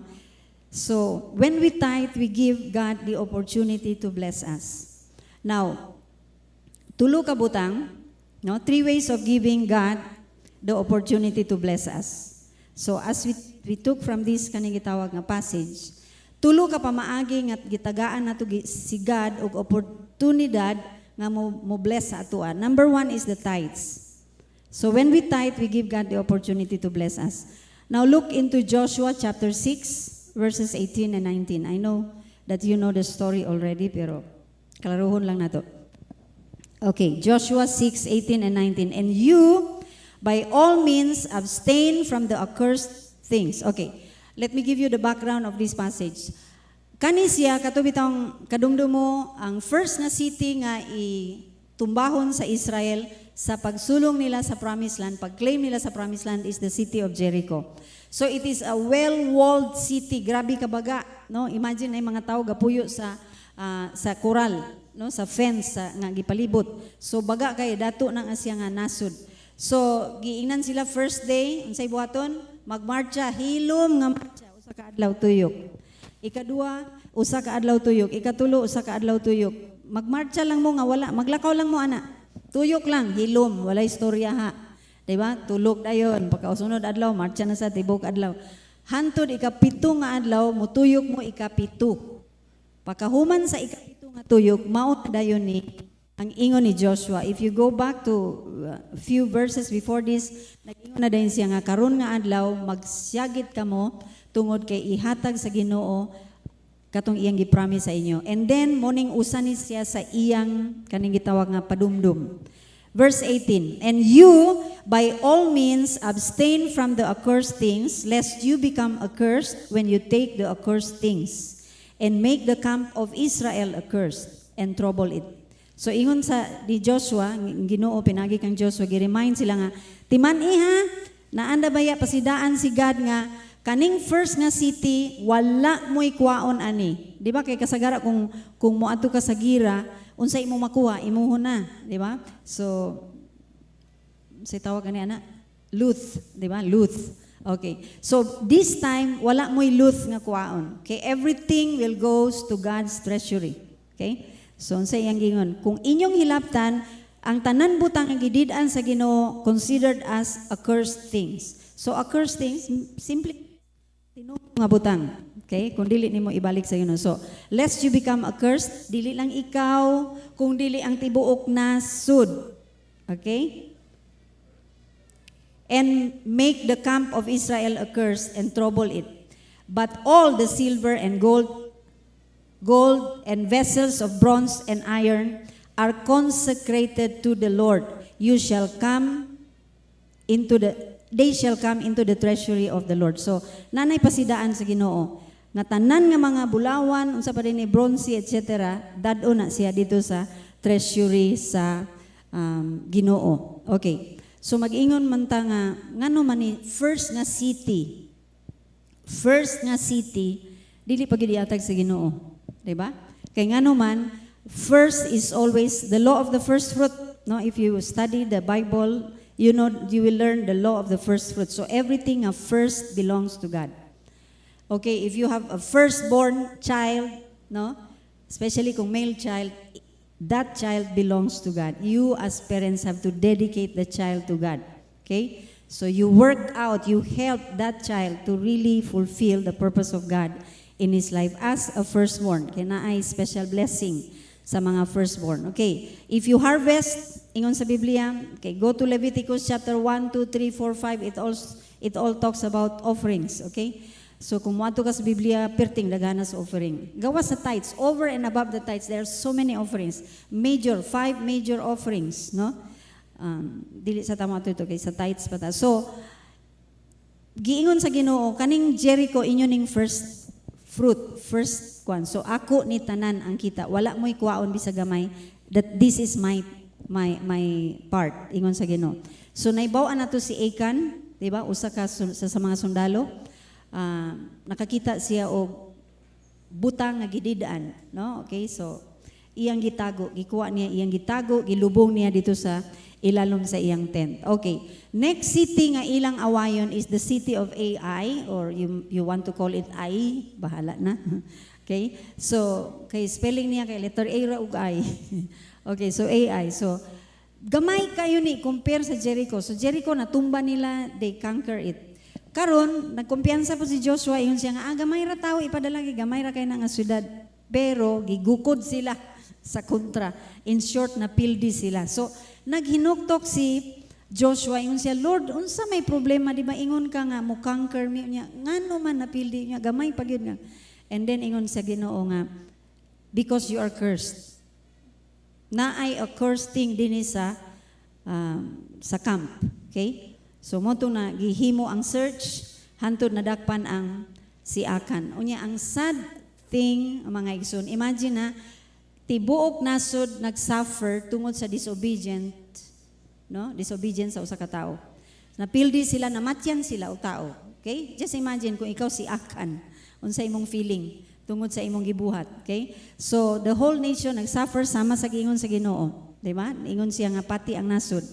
So, when we tithe, we give God the opportunity to bless us. Now, tulo ka butang, no? 3 ways of giving God the opportunity to bless us. So, as we took from this kaning gitawag nga passage, tulo ka pamaagi nga gitagaan nato si God og oportunidad nga mo bless sa atoa. Number 1 is the tithes. So when we tithe, we give God the opportunity to bless us. Now look into Joshua chapter 6, verses 18 and 19. I know that you know the story already, pero kalaruhon lang nato. Okay, Joshua 6, 18 and 19. And you, by all means, abstain from the accursed things. Okay, let me give you the background of this passage. Kani siya, katubitang kadumdum mo, ang first na city nga itumbahon sa Israel sa pagsulong nila sa Promised Land, pag-claim nila sa Promised Land is the city of Jericho. So it is a well-walled city. Grabe kabaga, no? Imagine ay mga tao gapuyo sa koral, no? Sa fence nga gipalibot. So baga kay dato nang asya nga nasud. So giingnan sila first day, unsay buhaton? Magmarcha, hilom nga marcha, usa ka adlaw tuyok. Ikadua, usa ka adlaw tuyok. Ikatulo, usa ka adlaw tuyok. Magmarcha lang mo nga wala, maglakaw lang mo ana. Tuyok lang, hilom, wala istorya ha. Diba? Tulog dayon, pagkausunod adlaw, marcha na sa tibok adlaw. Hantod ikapito nga adlaw, mutuyok mo ikapito. Pagkahuman sa ikapito nga tuyok, maot dayon ni ang ingon ni Joshua. If you go back to a few verses before this, nag-ingon na dayon siya nga karon nga adlaw, magsyagit kamo tungod kay ihatag sa Ginoo katong iyang gipromise sa inyo. And then morning usa ni siya sa iyang kaning gitawag nga padumdum. Verse 18, and you by all means abstain from the accursed things, lest you become accursed when you take the accursed things. and make the camp of Israel accursed and trouble it. So ingon sa di Joshua, Ginoo pinagi kang Joshua, gi-remind sila nga, timan-i ha, naanda baya pasidaan si God nga, kaning first nga city, wala mo'y kuwaon ani. Di ba kay kasagara kung moadto ka sa gira, unsay imo makuha, imuhon na. Di ba? So, say tawag ani ana? Luth. Di ba? Luth. Okay. So, this time, wala mo'y luth nga kuwaon. Okay? Everything will goes to God's treasury. Okay? So, unsay iyang gingon, kung inyong hilaptan, ang tanan butang ang gidid-an sa Ginoo considered as accursed things. So, accursed things, simply, tinuo nga butang. Okay? Kung dili nimo ibalik sa Ginoo. So, lest you become accursed, dili lang ikaw, kung dili ang tibuok na sud. Okay? And make the camp of Israel accursed and trouble it. But all the silver and gold and vessels of bronze and iron are consecrated to the Lord. They shall come into the treasury of the Lord. So, nanay pasidaan sa Ginoo. Nga tanan nga mga bulawan, unsa pa rin ni bronze, etc., dadto na siya dito sa treasury sa Ginoo. Okay. So mag-ingon man ta nga ngano man ni first nga city, dili pa gid iatag sa Ginoo, di ba? Kay ngano man, first is always the law of the first fruit. No, if you study the Bible, you know you will learn the law of the first fruit. So everything first belongs to God. Okay, if you have a firstborn child, no, especially kung male child, that child belongs to God. You as parents have to dedicate the child to God. Okay? So you work out, you help that child to really fulfill the purpose of God in his life as a firstborn. Kaya na ay special blessing sa mga firstborn. Okay. If you harvest, ingon sa Biblia, okay, go to Leviticus chapter 1, 2, 3, 4, 5. It all talks about offerings. Okay? So kung muadto ka sa Biblia, perting dagana sa offering. Gawa sa tithes, over and above the tithes, there are so many offerings. 5 major offerings, no? Dili sa tama ito kay sa tithes pa ta. So, giingon sa Ginoo, kaning Jericho inyo ning first fruit, first kwan. So ako ni tanan ang kita. Wala mo'y kuwaon bisag gamay that this is my part. Ingon sa Ginoo. So naibaw-an nato si Achan, di ba? Usa ka sa mga sundalo. Nakakita siya og butang nga gididaan, no? Okay, so iyang gitago, gikuha niya iyang gitago, gilubong niya dito sa ilalom sa iyang tent. Okay, next city nga ilang awayon is the city of Ai, or you want to call it Ai, bahala na. Okay, so kay spelling niya kay letter A ra ug I. Okay, so Ai. So gamay kayo ni compare sa Jericho. So Jericho natumba nila, they conquer it. Karon, nagkumpiyansa po si Joshua, yun siya nga, gamay ra tao, ipadala, gamay ra kayo na nga syudad. Pero, gigukod sila sa kontra. In short, napildi sila. So, naghinuktok si Joshua, yun siya, Lord, unsa may problema, di ba, ingon ka nga, mo conquer me, niya, ngano man napildi niya, gamay pag yun nga. And then, ingon sa Ginoo nga, because you are cursed. Na ay a cursed thing din sa camp. Okay? So moto na gihimo ang search, hantod na dakpan ang si Achan. Unya ang sad thing, mga igsoon, imagine na tibuok nasod nagsuffer tungod sa disobedient, no? Disobedient sa usa ka tawo. Napildi sila, namatyan sila o tao. Okay? Just imagine kung ikaw si Achan, unsa imong feeling tungod sa imong gibuhat. Okay? So the whole nation nagsuffer sama sa giingon sa Ginoo, di ba? Ingon siya nga pati ang nasod.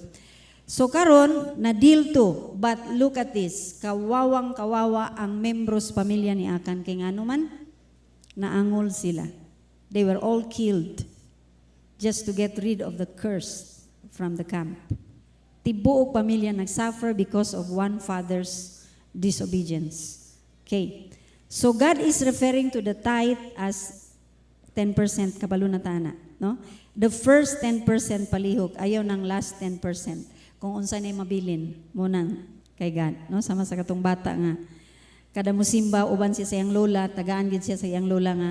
So karon na deal to, but look at this, kawawang kawawa ang membros pamilya ni Achan kay ngano man naangol sila. They were all killed just to get rid of the curse from the camp. Tibuok pamilya nagsuffer because of one father's disobedience. Okay. So God is referring to the tithe as 10% kabalo na tana, no? The first 10% palihog, ayaw ng last 10%. Kung unsa nay mabilin mo nang kay God, no? Sama sa katong bata nga kada musimba uban siya sa iyang lola, tagaan gid siya sa iyang lola nga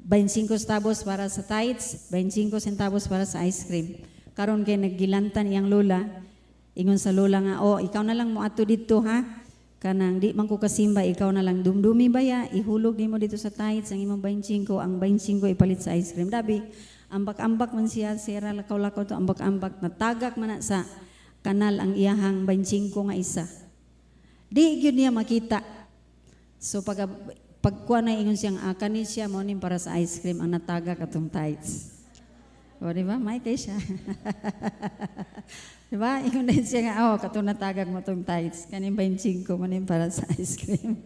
25 centavos para sa tithes, 25 centavos para sa ice cream. Karon kay naggilantan iyang lola, ingon sa lola nga, "Oh, ikaw na lang mo ato dito ha. kanang di man ko kasimba, ikaw na lang dumdumi baya, ihulog nimo dito sa tithes ang imong 25, ang 25 ipalit sa ice cream. Dabi, ambak-ambak man siya, sira lakaw-lakaw to, ambak-ambak, natagak man na sa kanal ang iyahang 25 nga isa. Di gyud niya makita. So pagkuha na ingon siyang kanin siya mo nin para sa ice cream ang natagak atong tithes. O diba? May kay siya. Diba? Ingon din siya nga, katong natagak mo tong tithes. Kanin 25 mo nin para sa ice cream.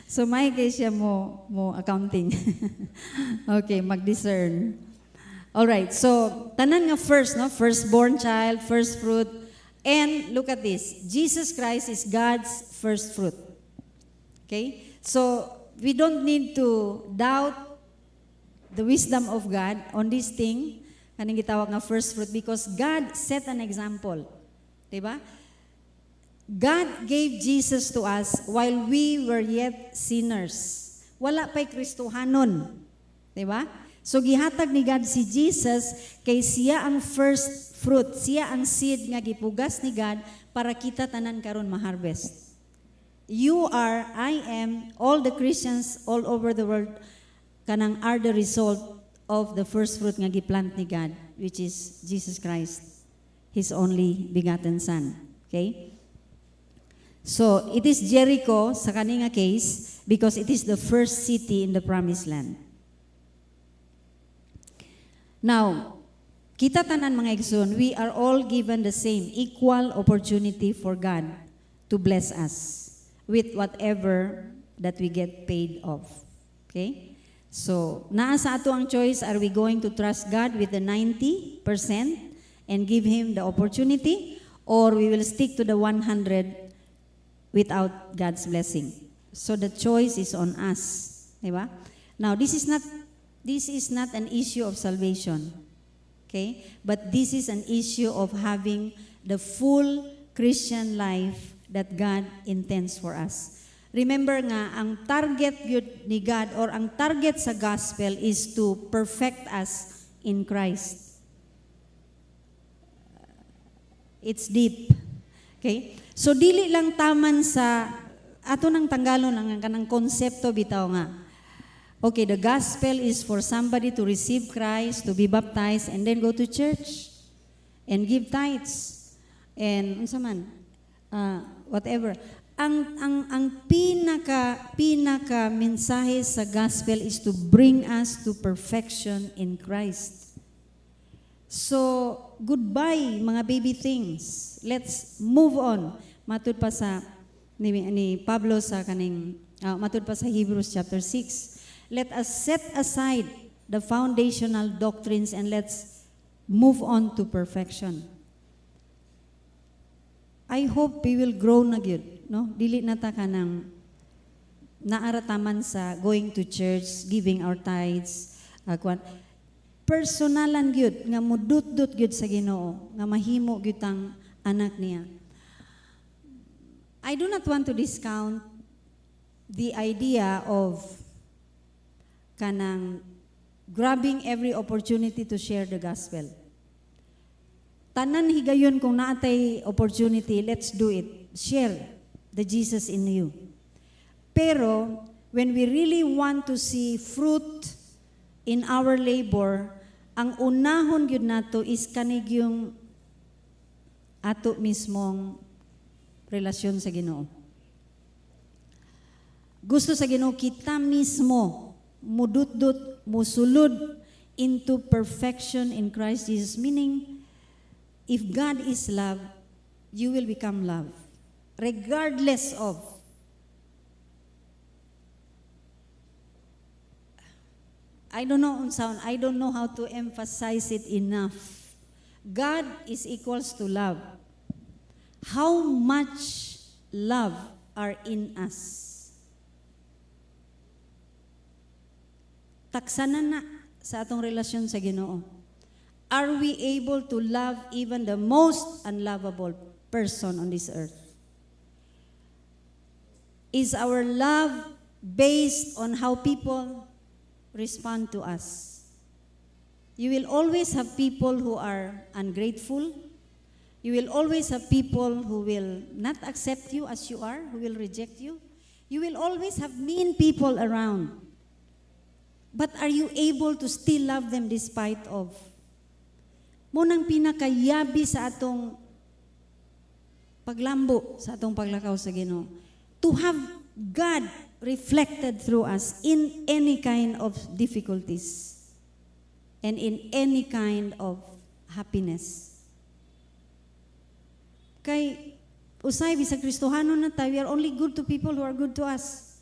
So may kay siya mo accounting. Okay, mag-discern. Alright, so tanan nga first, no? Firstborn child, first fruit. And look at this. Jesus Christ is God's first fruit. Okay? So we don't need to doubt the wisdom of God on this thing, kaning gitawag nga first fruit, because God set an example. Diba? God gave Jesus to us while we were yet sinners. Wala pa'y Kristohanon. Diba? So gihatag ni God si Jesus kay siya ang first fruit, siya ang seed nga gipugas ni God para kita tanan karon ma-harvest. You are, I am, all the Christians all over the world kanang are the result of the first fruit nga giplant ni God, which is Jesus Christ, His only begotten Son. Okay? So, it is Jericho sa kaninga case because it is the first city in the promised land. Now, kita tanan mga igsoon, we are all given the same equal opportunity for God to bless us with whatever that we get paid off. Okay? So, naa sa ato ang choice, are we going to trust God with the 90% and give Him the opportunity, or we will stick to the 100 without God's blessing? So the choice is on us, diba? Now, this is not an issue of salvation, okay? But this is an issue of having the full Christian life that God intends for us. Remember nga, ang target yun ni God or ang target sa gospel is to perfect us in Christ. It's deep. Okay? So, dili lang taman sa, ato nang tanggalon ang kanang konsepto bitaw nga. Okay, the gospel is for somebody to receive Christ, to be baptized, and then go to church and give tithes. And, unsa man, whatever. Ang pinaka mensahe sa gospel is to bring us to perfection in Christ. So, goodbye mga baby things. Let's move on. Matud pa sa ni Pablo sa kaning matud pa sa Hebrews chapter 6. Let us set aside the foundational doctrines and let's move on to perfection. I hope we will grow na gyud, no? Dili na ta kanang naarataman sa going to church, giving our tithes, personalan gyud nga mudut-dut gyud sa Ginoo, nga mahimo gyud tang anak niya. I do not want to discount the idea of kanang grabbing every opportunity to share the gospel. Tanan higayon kung naatay opportunity, let's do it. Share the Jesus in you. Pero, when we really want to see fruit in our labor, ang unahon gyud nato is kanig yung ato mismong relasyon sa Ginoo. Gusto sa Ginoo kita mismo mudut-dut, musulod into perfection in Christ Jesus, meaning if God is love, you will become love. Regardless of. I don't know how to emphasize it enough. God is equals to love. How much love are in us? Taksanan na sa atong relasyon sa Ginoo. Are we able to love even the most unlovable person on this earth? Is our love based on how people respond to us? You will always have people who are ungrateful. You will always have people who will not accept you as you are, who will reject you. You will always have mean people around. But are you able to still love them despite of? Munang pinakayabi sa atong paglambo, sa atong paglakaw sa Ginoo. To have God reflected through us in any kind of difficulties and in any kind of happiness. Kay usay bisag Kristohano na tayo, we are only good to people who are good to us.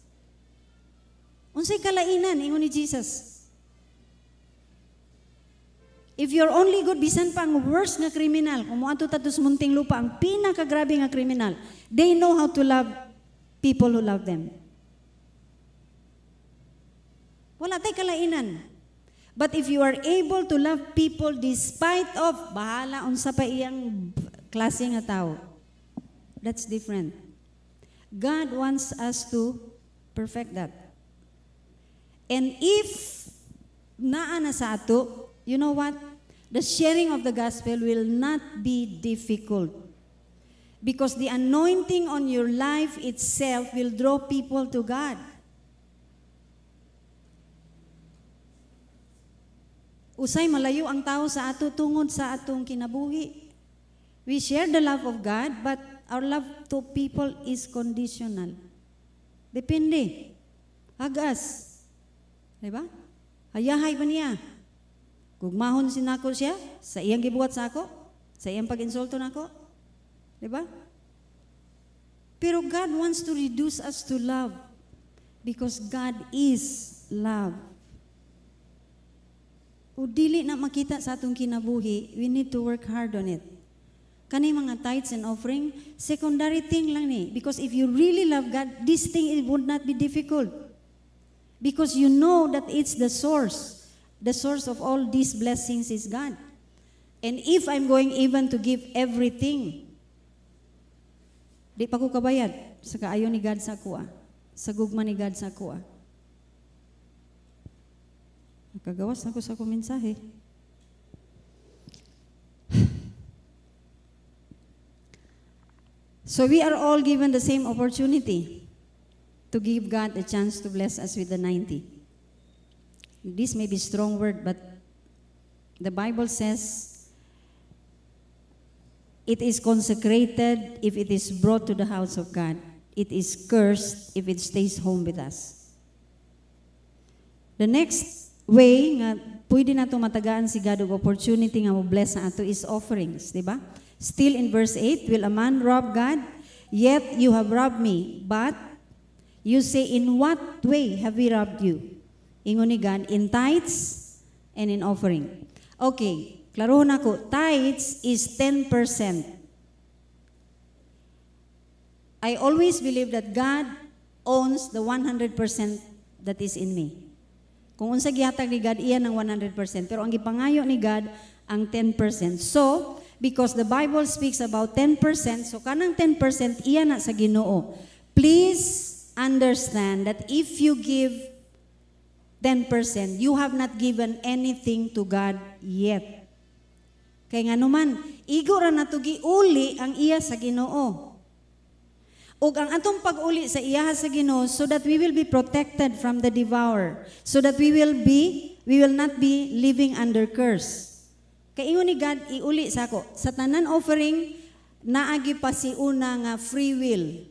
Unsay kalainan ingon ni Jesus? If you're only good, bisan pa ang worst nga kriminal, kung moadto ta sa munting lupa, ang pinakagrabe nga kriminal, they know how to love people who love them. Wala tay kalainan. But if you are able to love people despite of, bahala unsa pa iyang klase nga tao, that's different. God wants us to perfect that. And if naa na sa ato, you know what? The sharing of the gospel will not be difficult. Because the anointing on your life itself will draw people to God. Usay malayo ang tao sa ato tungod sa atong kinabuhi. We share the love of God, but our love to people is conditional. Depende. Agas. Diba? Hayahay ba niya? Gugmahon sinako siya sa iyang gibuhat sa ako, sa iyang pag-insulto nako. Diba? Pero God wants to reduce us to love because God is love. O dili na makita sa atong kinabuhi, we need to work hard on it. Kani mga tithes and offering, secondary thing lang ni. Because if you really love God, this thing it would not be difficult. Because you know that it's the source. The source of all these blessings is God. And if I'm going even to give everything, di pa ko kabayad sa kaayo ni God sa kuha, sa gugma ni God sa kuha. Nakagawas na ko sa kumensahe. So we are all given the same opportunity to give God a chance to bless us with the 90. This may be a strong word, but the Bible says it is consecrated if it is brought to the house of God. It is cursed if it stays home with us. The next way nga pwede nato matagaan si God og opportunity nga mo bless sa ato is offerings, di ba? Still in verse 8, will a man rob God? Yet you have robbed me. But you say, in what way have we robbed you? Ingon ni God, in tithes and in offering. Okay, klarohon ako, tithes is 10%. I always believe that God owns the 100% that is in me. Kung unsa gihatag ni God, iyan ang 100%. Pero ang gipangayo ni God, ang 10%. So, because the Bible speaks about 10%, so kanang 10%, iyan na sa Ginoo. Please understand that if you give 10%, you have not given anything to God yet. Kaya nga naman, igo ra na to giuli ang iya sa Ginoo. Ug ang atong pag-uli sa iya sa Ginoo so that we will be protected from the devourer, so that we will not be living under curse. Kay ingon ni God, iuli sa ako. Sa tanan offering, naagi pa si una nga free will.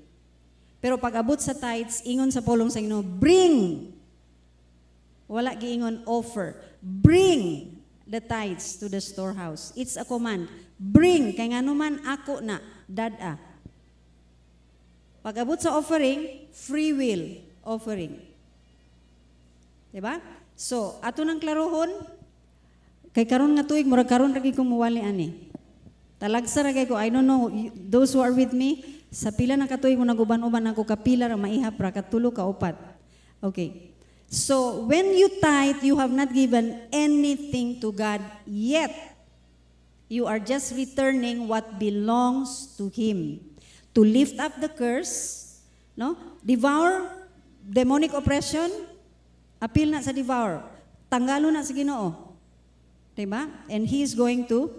Pero pag abot sa tithes, ingon sa pulong sa Ginoo, bring. Wala giingon offer. Bring the tithes to the storehouse. It's a command. Bring. Kay nga naman ako na, dada. Pag abot sa offering, free will offering. Diba? So, ato nang klarohon, kay karon nga tuig, murag karon ra gyud ko muwali ani. Talagsa ra gyud ko, I don't know, those who are with me, sa pila na katuig mo naguban-uban ako kapila ra maihap ra katulo ka upat. Okay. So, when you tithe, you have not given anything to God yet. You are just returning what belongs to Him. To lift up the curse, no? Devour, demonic oppression, appeal na sa devour. Tanggalo na sa Ginoo. Diba? And He is going to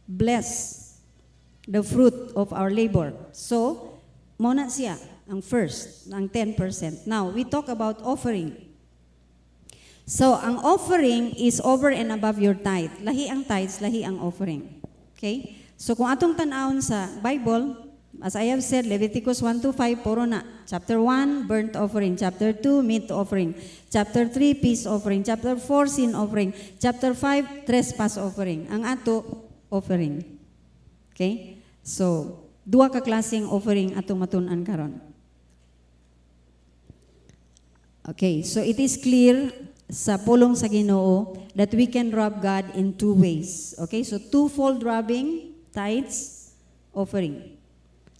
bless the fruit of our labor. So, muna siya, ang first, ang 10%. Now, we talk about offering. So, ang offering is over and above your tithe. Lahi ang tithes, lahi ang offering. Okay? So, kung atong tanawon sa Bible, as I have said, Leviticus 1-5, puro na. Chapter 1, burnt offering. Chapter 2, meat offering. Chapter 3, peace offering. Chapter 4, sin offering. Chapter 5, trespass offering. Ang ato, offering. Okay? So, duha ka klaseng offering atong matun-an karon. Okay, so it is clear sa pulong sa Ginoo that we can rob God in two ways. Okay, so twofold robbing, tithes, offering.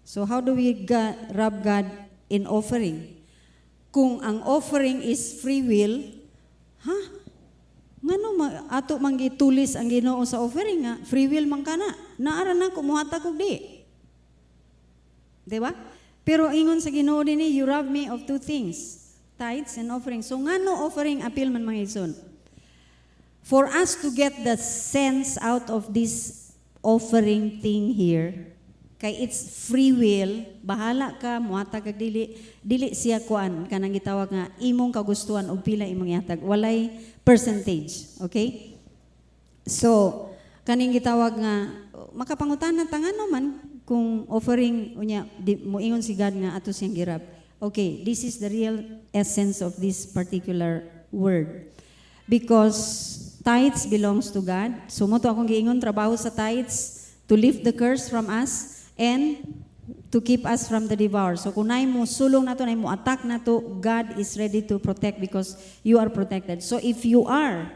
So how do we rob God in offering? Kung ang offering is free will, ngano ato manggitulis ang Ginoo sa offering nga? Free will man kana. Naara na ko muhatag og di. Diba? Pero ingon sa Ginoo dinhi, you rob me of two things. Tithes and offering. So nga no offering appeal man mga igsoon. For us to get the sense out of this offering thing here, kay it's free will, bahala ka, muhatag kag dili siya kuan, kanang gitawag nga, imong kagustuhan o pila imong ihatag. Walay percentage. Okay? So, kaning gitawag nga, makapangutan-an tangano man, kung offering, unya, moingon si God nga ato siyang girab. Okay, this is the real essence of this particular word. Because tithes belongs to God. So mo to akong giingon, trabaho sa tithes to lift the curse from us and to keep us from the devourer. So kung nay mo sulong nato, nay mo attack nato, God is ready to protect because you are protected. So if you are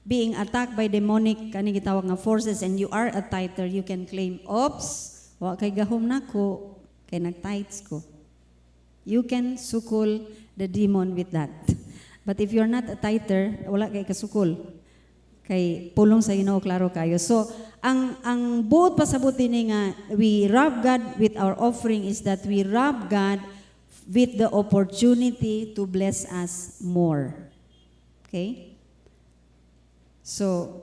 being attacked by demonic kani gitawag nga forces and you are a tither, you can claim, oops, wa kay gahom nako, kay nag-tithes ko. You can sukol the demon with that. But if you're not a tither, wala kay kasukol. Kay pulong sa Ginoo klaro kayo. So, ang buot pasabot din nga we rob God with our offering is that we rob God with the opportunity to bless us more. Okay? So,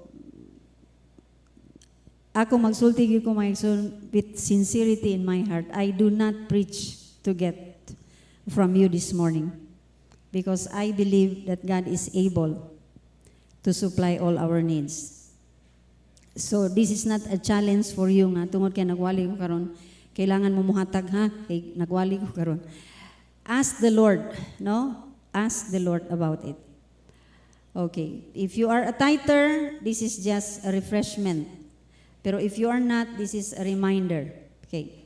ako magsulti ko with sincerity in my heart. I do not preach to get from you this morning because I believe that God is able to supply all our needs. So this is not a challenge for you nga tungod kay nagwali ko karon, kailangan mo muhatag ha, kay nagwali ko karon. Ask the Lord, no? Ask the Lord about it. Okay, if you are a tither, this is just a refreshment. Pero if you are not, this is a reminder. Okay.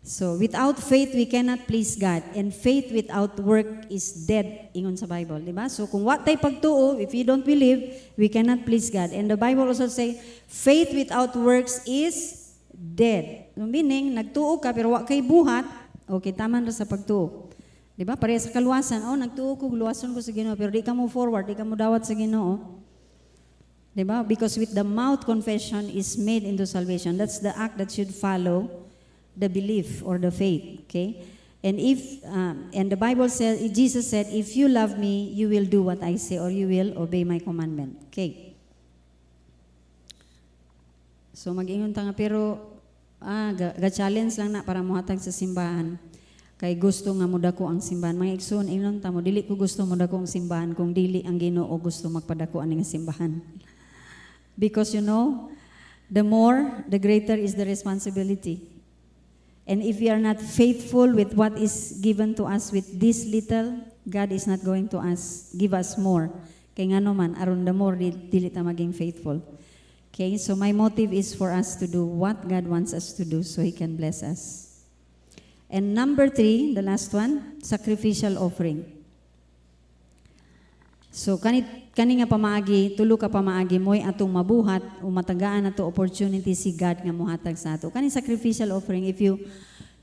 So, without faith, we cannot please God. And faith without work is dead, ingon sa Bible, di ba? So, kung what tayo pagtuo, if you don't believe, we cannot please God. And the Bible also say, faith without works is dead. Meaning, nagtuo ka, pero wa kay buhat, okay, taman ra sa pagtuo. Di ba? Pareha sa kaluwasan, nagtuo ko, luwason ko sa Ginoo, pero di ka mo forward, di ka mo dawat sa Ginoo. Di ba? Because with the mouth, confession is made into salvation. That's the act that should follow the belief or the faith, okay? And if and the Bible says, Jesus said, if you love me, you will do what I say or you will obey my commandment. Okay. So mag-ingon ta nga pero ga-challenge lang na para mohatag sa simbahan. Kay gusto nga modako ang simbahan. Mga igsoon, ingon ta mo dili ko gusto modako ang simbahan kung dili ang Ginoo gusto magpadako ani nga simbahan. Because you know, the more, the greater is the responsibility. And if we are not faithful with what is given to us with this little, God is not going to give us more. Kaya nga naman, aron the more, dili ta maging faithful. Okay, so my motive is for us to do what God wants us to do so He can bless us. And number 3, the last one, sacrificial offering. So kani nga pamaagi, tulo ka pamaagi mo'y atong mabuhat o matagaan nato opportunity si God nga muhatag sa ato. Kani sacrificial offering, if you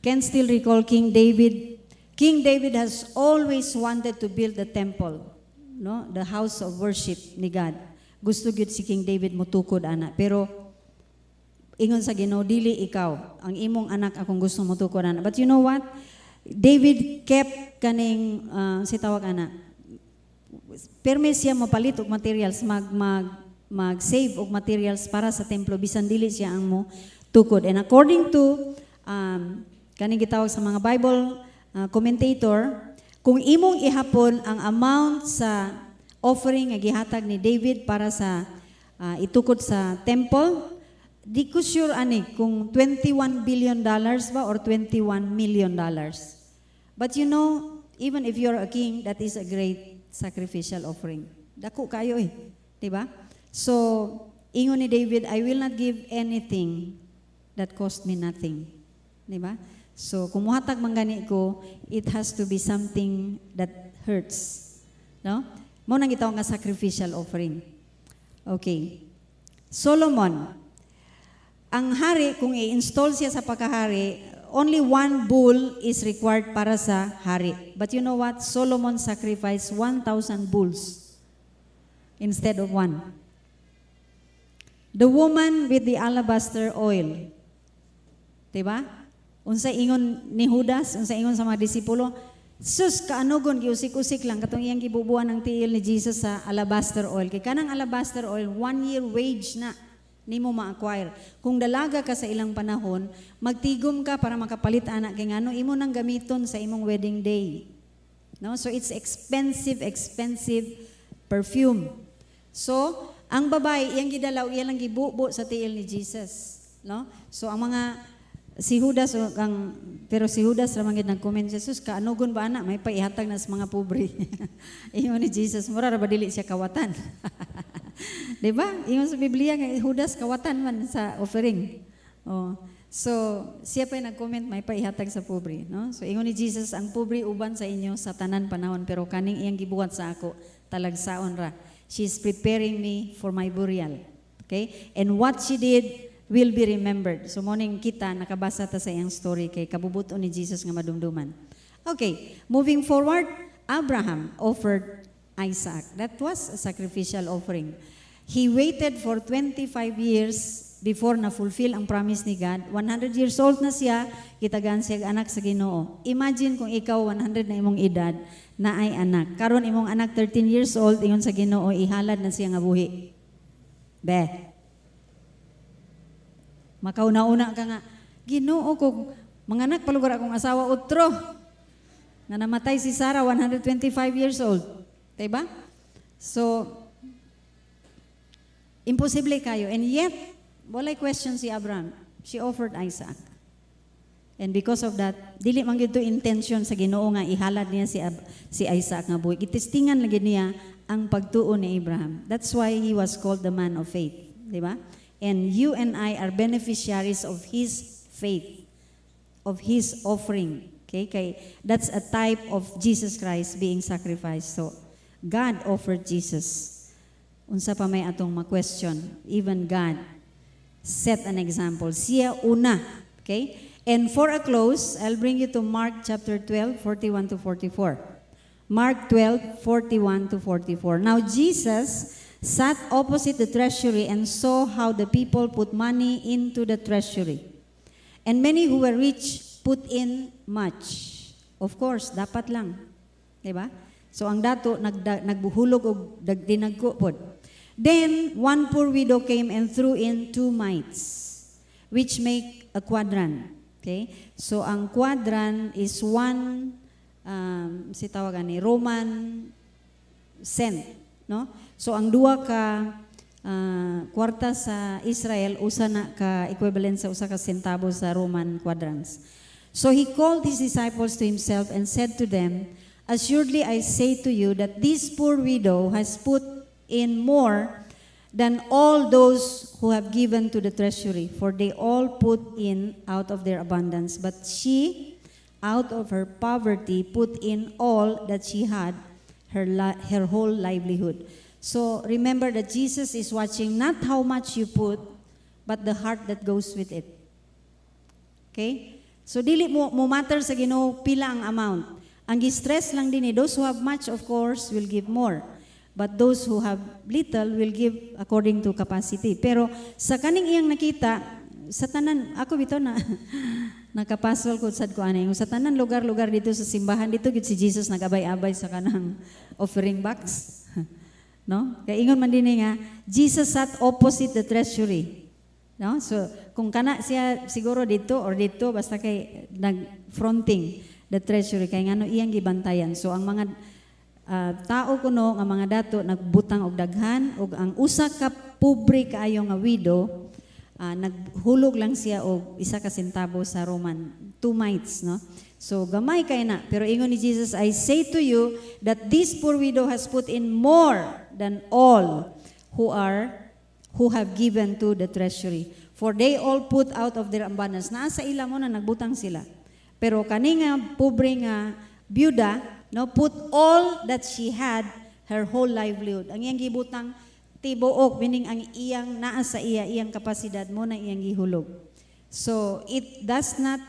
can still recall King David has always wanted to build the temple, no? The house of worship ni God. Gusto gyud si King David motukod ana, pero ingon sa Ginoo, dili ikaw, ang imong anak akong gusto motukod ana. But you know what? David kept kaning si tawag ana, perme siya mapalit og materials, mag-save og materials para sa templo bisan dili siya ang mo tukod. And according to kaning gitawag sa mga Bible commentator, kung imong ihapon ang amount sa offering nga gihatag ni David para sa itukod sa temple, di ko sure ani kung $21 billion ba or $21 million. But you know, even if you're a king, that is a great sacrificial offering. Dako kayo diba? So, ingon ni David, I will not give anything that cost me nothing. Diba? So, kung muhatag man gani ko, it has to be something that hurts. No? Mo nang gitawag nga sacrificial offering. Okay. Solomon, ang hari, kung i-install siya sa pagkahari, only one bull is required para sa hari. But you know what? Solomon sacrificed 1,000 bulls instead of one. The woman with the alabaster oil. Diba? Unsa ingon ni Judas, unsa ingon sa mga disipulo, sus, kaanugon, giusik-usik lang, katong iyang gibubuan ng tiil ni Jesus sa alabaster oil. Kaya kanang alabaster oil, 1 year wage na nimo ma-acquire. Kung dalaga ka sa ilang panahon, magtigom ka para makapalit anak kay ngano imo nang gamiton sa imong wedding day. No? So it's expensive perfume. So, ang babae, iyang gidalaw, iyang gibubo sa tiil ni Jesus. No? So, ang mga si Judas pero si Judas ramang gid nag-comment, Jesus, kaanugon ba ana may paihatag na sa mga pobre. Ingon ni Jesus, mura ra ba dili siya kawatan. Di ba? Ingon sa Biblia nga Judas kawatan man sa offering. Oh. So, siya pa nag-comment may paihatag sa pobre, no? So, ingon ni Jesus, ang pobre uban sa inyo sa tanan panahon, pero kaning iyang gibuhat sa ako talagsaon ra. She is preparing me for my burial. Okay? And what she did will be remembered. So, morning kita, nakabasa ta sa iyang story kay kabubuton ni Jesus nga madumduman. Okay, moving forward, Abraham offered Isaac. That was a sacrificial offering. He waited for 25 years before na-fulfill ang promise ni God. 100 years old na siya, kitagan siya anak sa Ginoo. Imagine kung ikaw 100 na imong edad, na ay anak. Karon imong anak 13 years old, ingon sa Ginoo, ihalad na siya nga buhi. Be, makauna-una ka nga, Ginoo ko, manganak palugar akong asawa utro. Na namatay si Sarah, 125 years old. Diba? So, imposible kayo. And yet, walay question si Abraham. She offered Isaac. And because of that, dili man gyud to intention sa Ginoo nga ihalad niya si Isaac nga buhi. Gitistingan lagi niya ang pagtuo ni Abraham. That's why he was called the man of faith. Diba? And you and I are beneficiaries of his faith, of his offering. Okay? That's a type of Jesus Christ being sacrificed. So, God offered Jesus. Unsa pa may atong ma-question. Even God set an example. Siya una. Okay? And for a close, I'll bring you to Mark chapter 12, 41 to 44. Mark 12, 41 to 44. Now, Jesus sat opposite the treasury and saw how the people put money into the treasury. And many who were rich put in much. Of course, dapat lang. Diba? So ang dato, nagbuhulog o dinagko pod. Then, one poor widow came and threw in 2 mites, which make a quadrant. Okay? So ang quadrant is 1, si tawagan ni Roman cent. No? So ang duwa ka kwarta sa Israel, usa na ka equivalent sa usa ka sentabo sa Roman quadrants. So he called his disciples to himself and said to them, assuredly I say to you that this poor widow has put in more than all those who have given to the treasury, for they all put in out of their abundance, but she, out of her poverty, put in all that she had, her whole livelihood. So remember that Jesus is watching not how much you put, but the heart that goes with it. Okay? So dili mo matter sa Ginoo pila ang amount. Ang gi-stress lang din those who have much, of course, will give more. But those who have little will give according to capacity. Pero sa kaning iyang nakita, sa tanan, ako bitaw na nakapasol ko sad ko ani, sa tanan lugar-lugar dito sa simbahan, dito gid si Jesus nagabay-abay sa kanang offering box. No? Kaya ingon man din nga, Jesus sat opposite the treasury. No? So, kung kana siya siguro dito or dito, basta kay nag-fronting the treasury, kay ngano iyang gibantayan. So, ang mga tao kuno, nga mga dato, nagbutang og daghan, og ang usa ka pobre kaayo nga widow, naghulog lang siya og 1 ka sentabo sa Roman, 2 mites, no? So, gamay kay na. Pero ingon ni Jesus, I say to you that this poor widow has put in more than all who have given to the treasury. For they all put out of their abundance. Nasa ila mo na nagbutang sila. Pero kani nga pobre nga byuda, no, put all that she had, her whole livelihood. Ang iyang gibutang tibuok, meaning ang iyang naa sa iyang kapasidad mo na iyang gihulog. So, it does not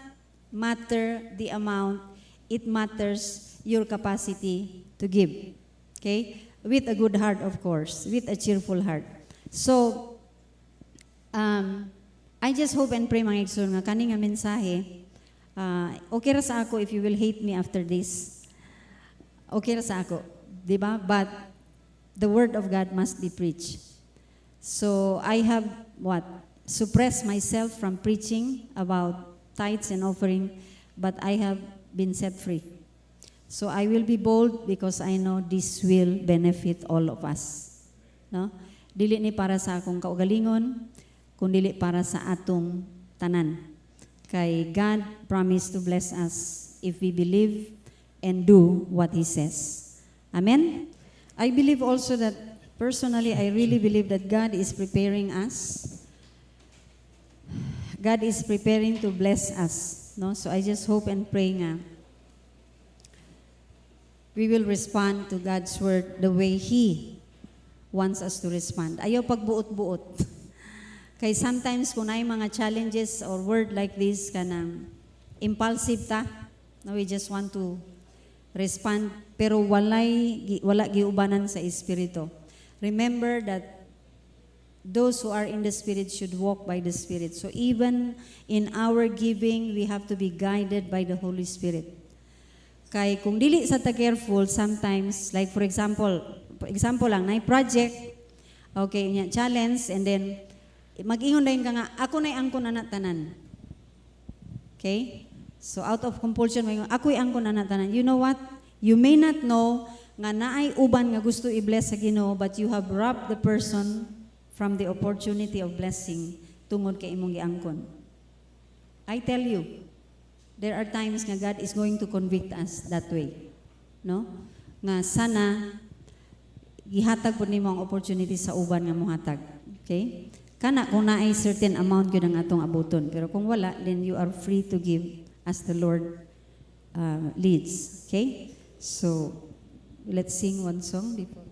matter the amount, it matters your capacity to give. Okay? With a good heart, of course, with a cheerful heart. So, I just hope and pray mga igsoon nga kani nga mensahe, okay ra sa ako if you will hate me after this. Okay ra sa ako, di ba? But the word of God must be preached. So, I have suppressed myself from preaching about tithes and offering, but I have been set free. So, I will be bold because I know this will benefit all of us. No? Dili ni para sa akong kaugalingon, kundi para sa atong tanan. Kay God promised to bless us if we believe and do what He says. Amen? I believe also that, personally, I really believe that God is preparing us. God is preparing to bless us. No? So I just hope and pray nga we will respond to God's word the way He wants us to respond. Ayaw pagbuot-buot. Kay sometimes kung ay mga challenges or word like this, kanang impulsive ta, no, we just want to respond, pero wala giubanan sa Espiritu. Remember that those who are in the Spirit should walk by the Spirit. So even in our giving, we have to be guided by the Holy Spirit. Kay kung dili sa ta-careful, sometimes, like for example lang, na project, okay, challenge, and then, mag-ingon dahin ka nga, ako na'y angkon anak tanan. Okay? So, out of compulsion, ako'y angkon anak tanan. You know what? You may not know nga naay uban nga gusto i-bless sa Ginoo, but you have robbed the person from the opportunity of blessing tungod kay imong giangkon. I tell you, there are times nga God is going to convict us that way. No? Nga sana, gihatag po nimo ang opportunity sa uban nga mohatag. Okay? Kana kung naay certain amount yun ang atong abuton. Pero kung wala, then you are free to give as the Lord leads. Okay? So, let's sing one song before.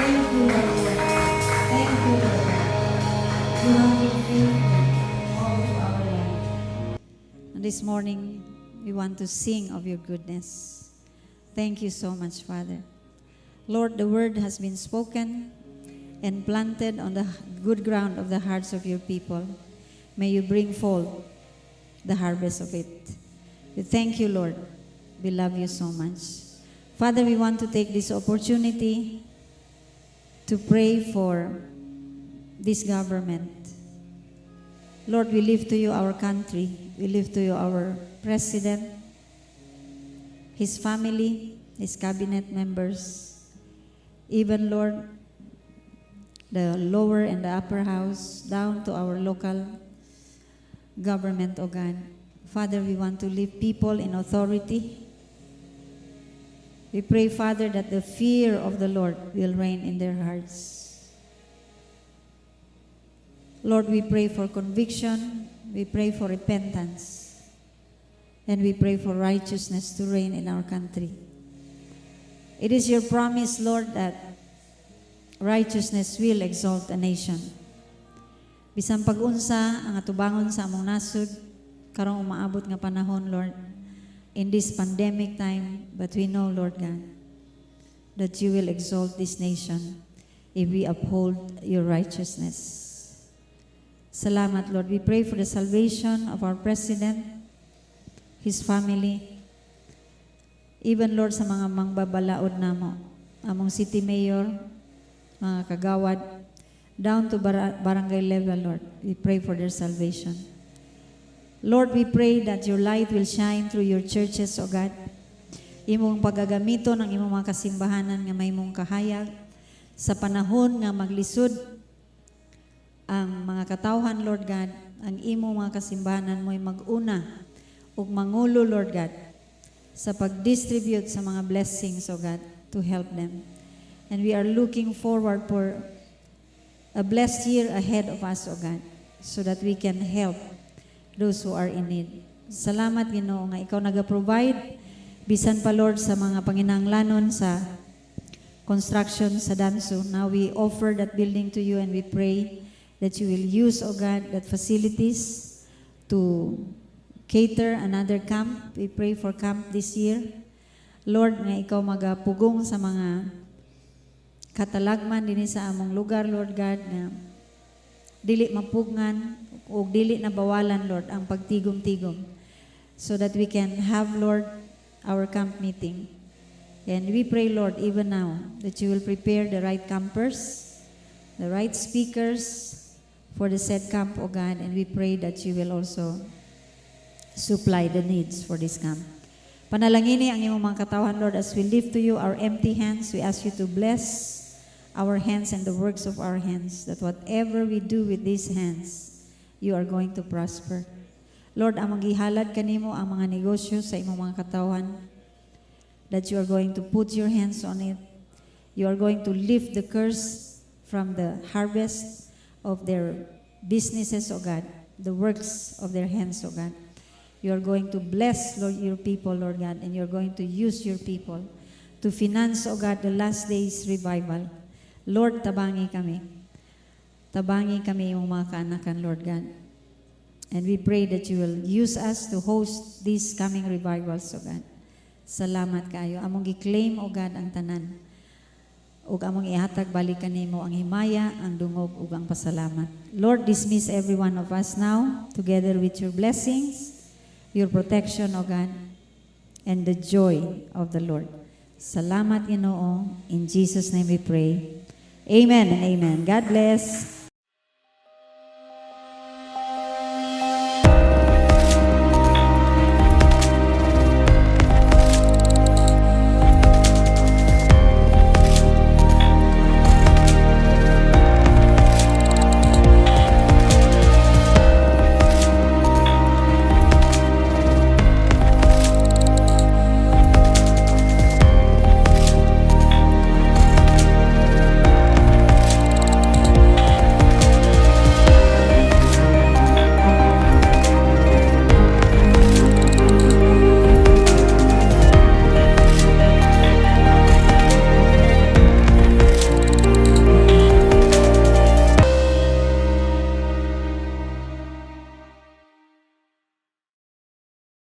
Thank you, Lord. Thank you, Lord. You have been faithful all of our life. And this morning, we want to sing of your goodness. Thank you so much, Father. Lord, the word has been spoken and planted on the good ground of the hearts of your people. May you bring forth the harvest of it. We thank you, Lord. We love you so much. Father, we want to take this opportunity to pray for this government. Lord, we lift to you our country. We lift to you our president, his family, his cabinet members, even, Lord, the lower and the upper house, down to our local government, O God. Father, we want to lift people in authority. We pray, Father, that the fear of the Lord will reign in their hearts. Lord, we pray for conviction. We pray for repentance. And we pray for righteousness to reign in our country. It is your promise, Lord, that righteousness will exalt a nation. Bisang pag-unsa ang atubangon sa among nasud, karong umaabot nga panahon, Lord, in this pandemic time, but we know, Lord God, that you will exalt this nation if we uphold your righteousness. Salamat, Lord. We pray for the salvation of our President, his family, even, Lord, sa mga mangbabalaod namo, among city mayor, mga kagawad, down to barangay level, Lord. We pray for their salvation. Lord, we pray that your light will shine through your churches, O God. Imong pagagamito ng imong mga kasimbahanan nga may mong kahayag sa panahon nga maglisod ang mga katawhan, Lord God, ang imong mga kasimbahanan mo'y mag-una ug mangulo, Lord God, sa pag-distribute sa mga blessings, O God, to help them. And we are looking forward for a blessed year ahead of us, O God, so that we can help those who are in need. Salamat, Ginoo, nga ikaw nag-provide, bisan pa, Lord, sa mga panginahanglanon sa construction sa Danso. Now we offer that building to you and we pray that you will use, O God, that facilities to cater another camp. We pray for camp this year. Lord, nga ikaw magapugong sa mga katalagman din sa among lugar, Lord God, na dili mapugngan o dili na bawalan, Lord, ang pagtigom-tigom, so that we can have, Lord, our camp meeting. And we pray, Lord, even now, that you will prepare the right campers, the right speakers for the said camp, O God, and we pray that you will also supply the needs for this camp. Panalangini ang imong mga katawan, Lord, as we lift to you our empty hands. We ask you to bless our hands and the works of our hands, that whatever we do with these hands, you are going to prosper. Lord, among gihalad kanimo ang mga negosyo sa imong mga katawan, that you are going to put your hands on it. You are going to lift the curse from the harvest of their businesses, O God, the works of their hands, O God. You are going to bless, Lord, your people, Lord God, and you're going to use your people to finance, O God, the last days revival. Lord, tabangi kami. Tabangi kami yung mga kaanakan, Lord God. And we pray that you will use us to host these coming revivals, O God. Salamat kayo. Among gi-claim, O God, ang tanan. Ug among ihatag balikan nimo ang himaya, ang dungog, ug ang pasalamat. Lord, dismiss every one of us now, together with your blessings, your protection, O God, and the joy of the Lord. Salamat, Ginoo. In Jesus' name we pray. Amen and amen. God bless.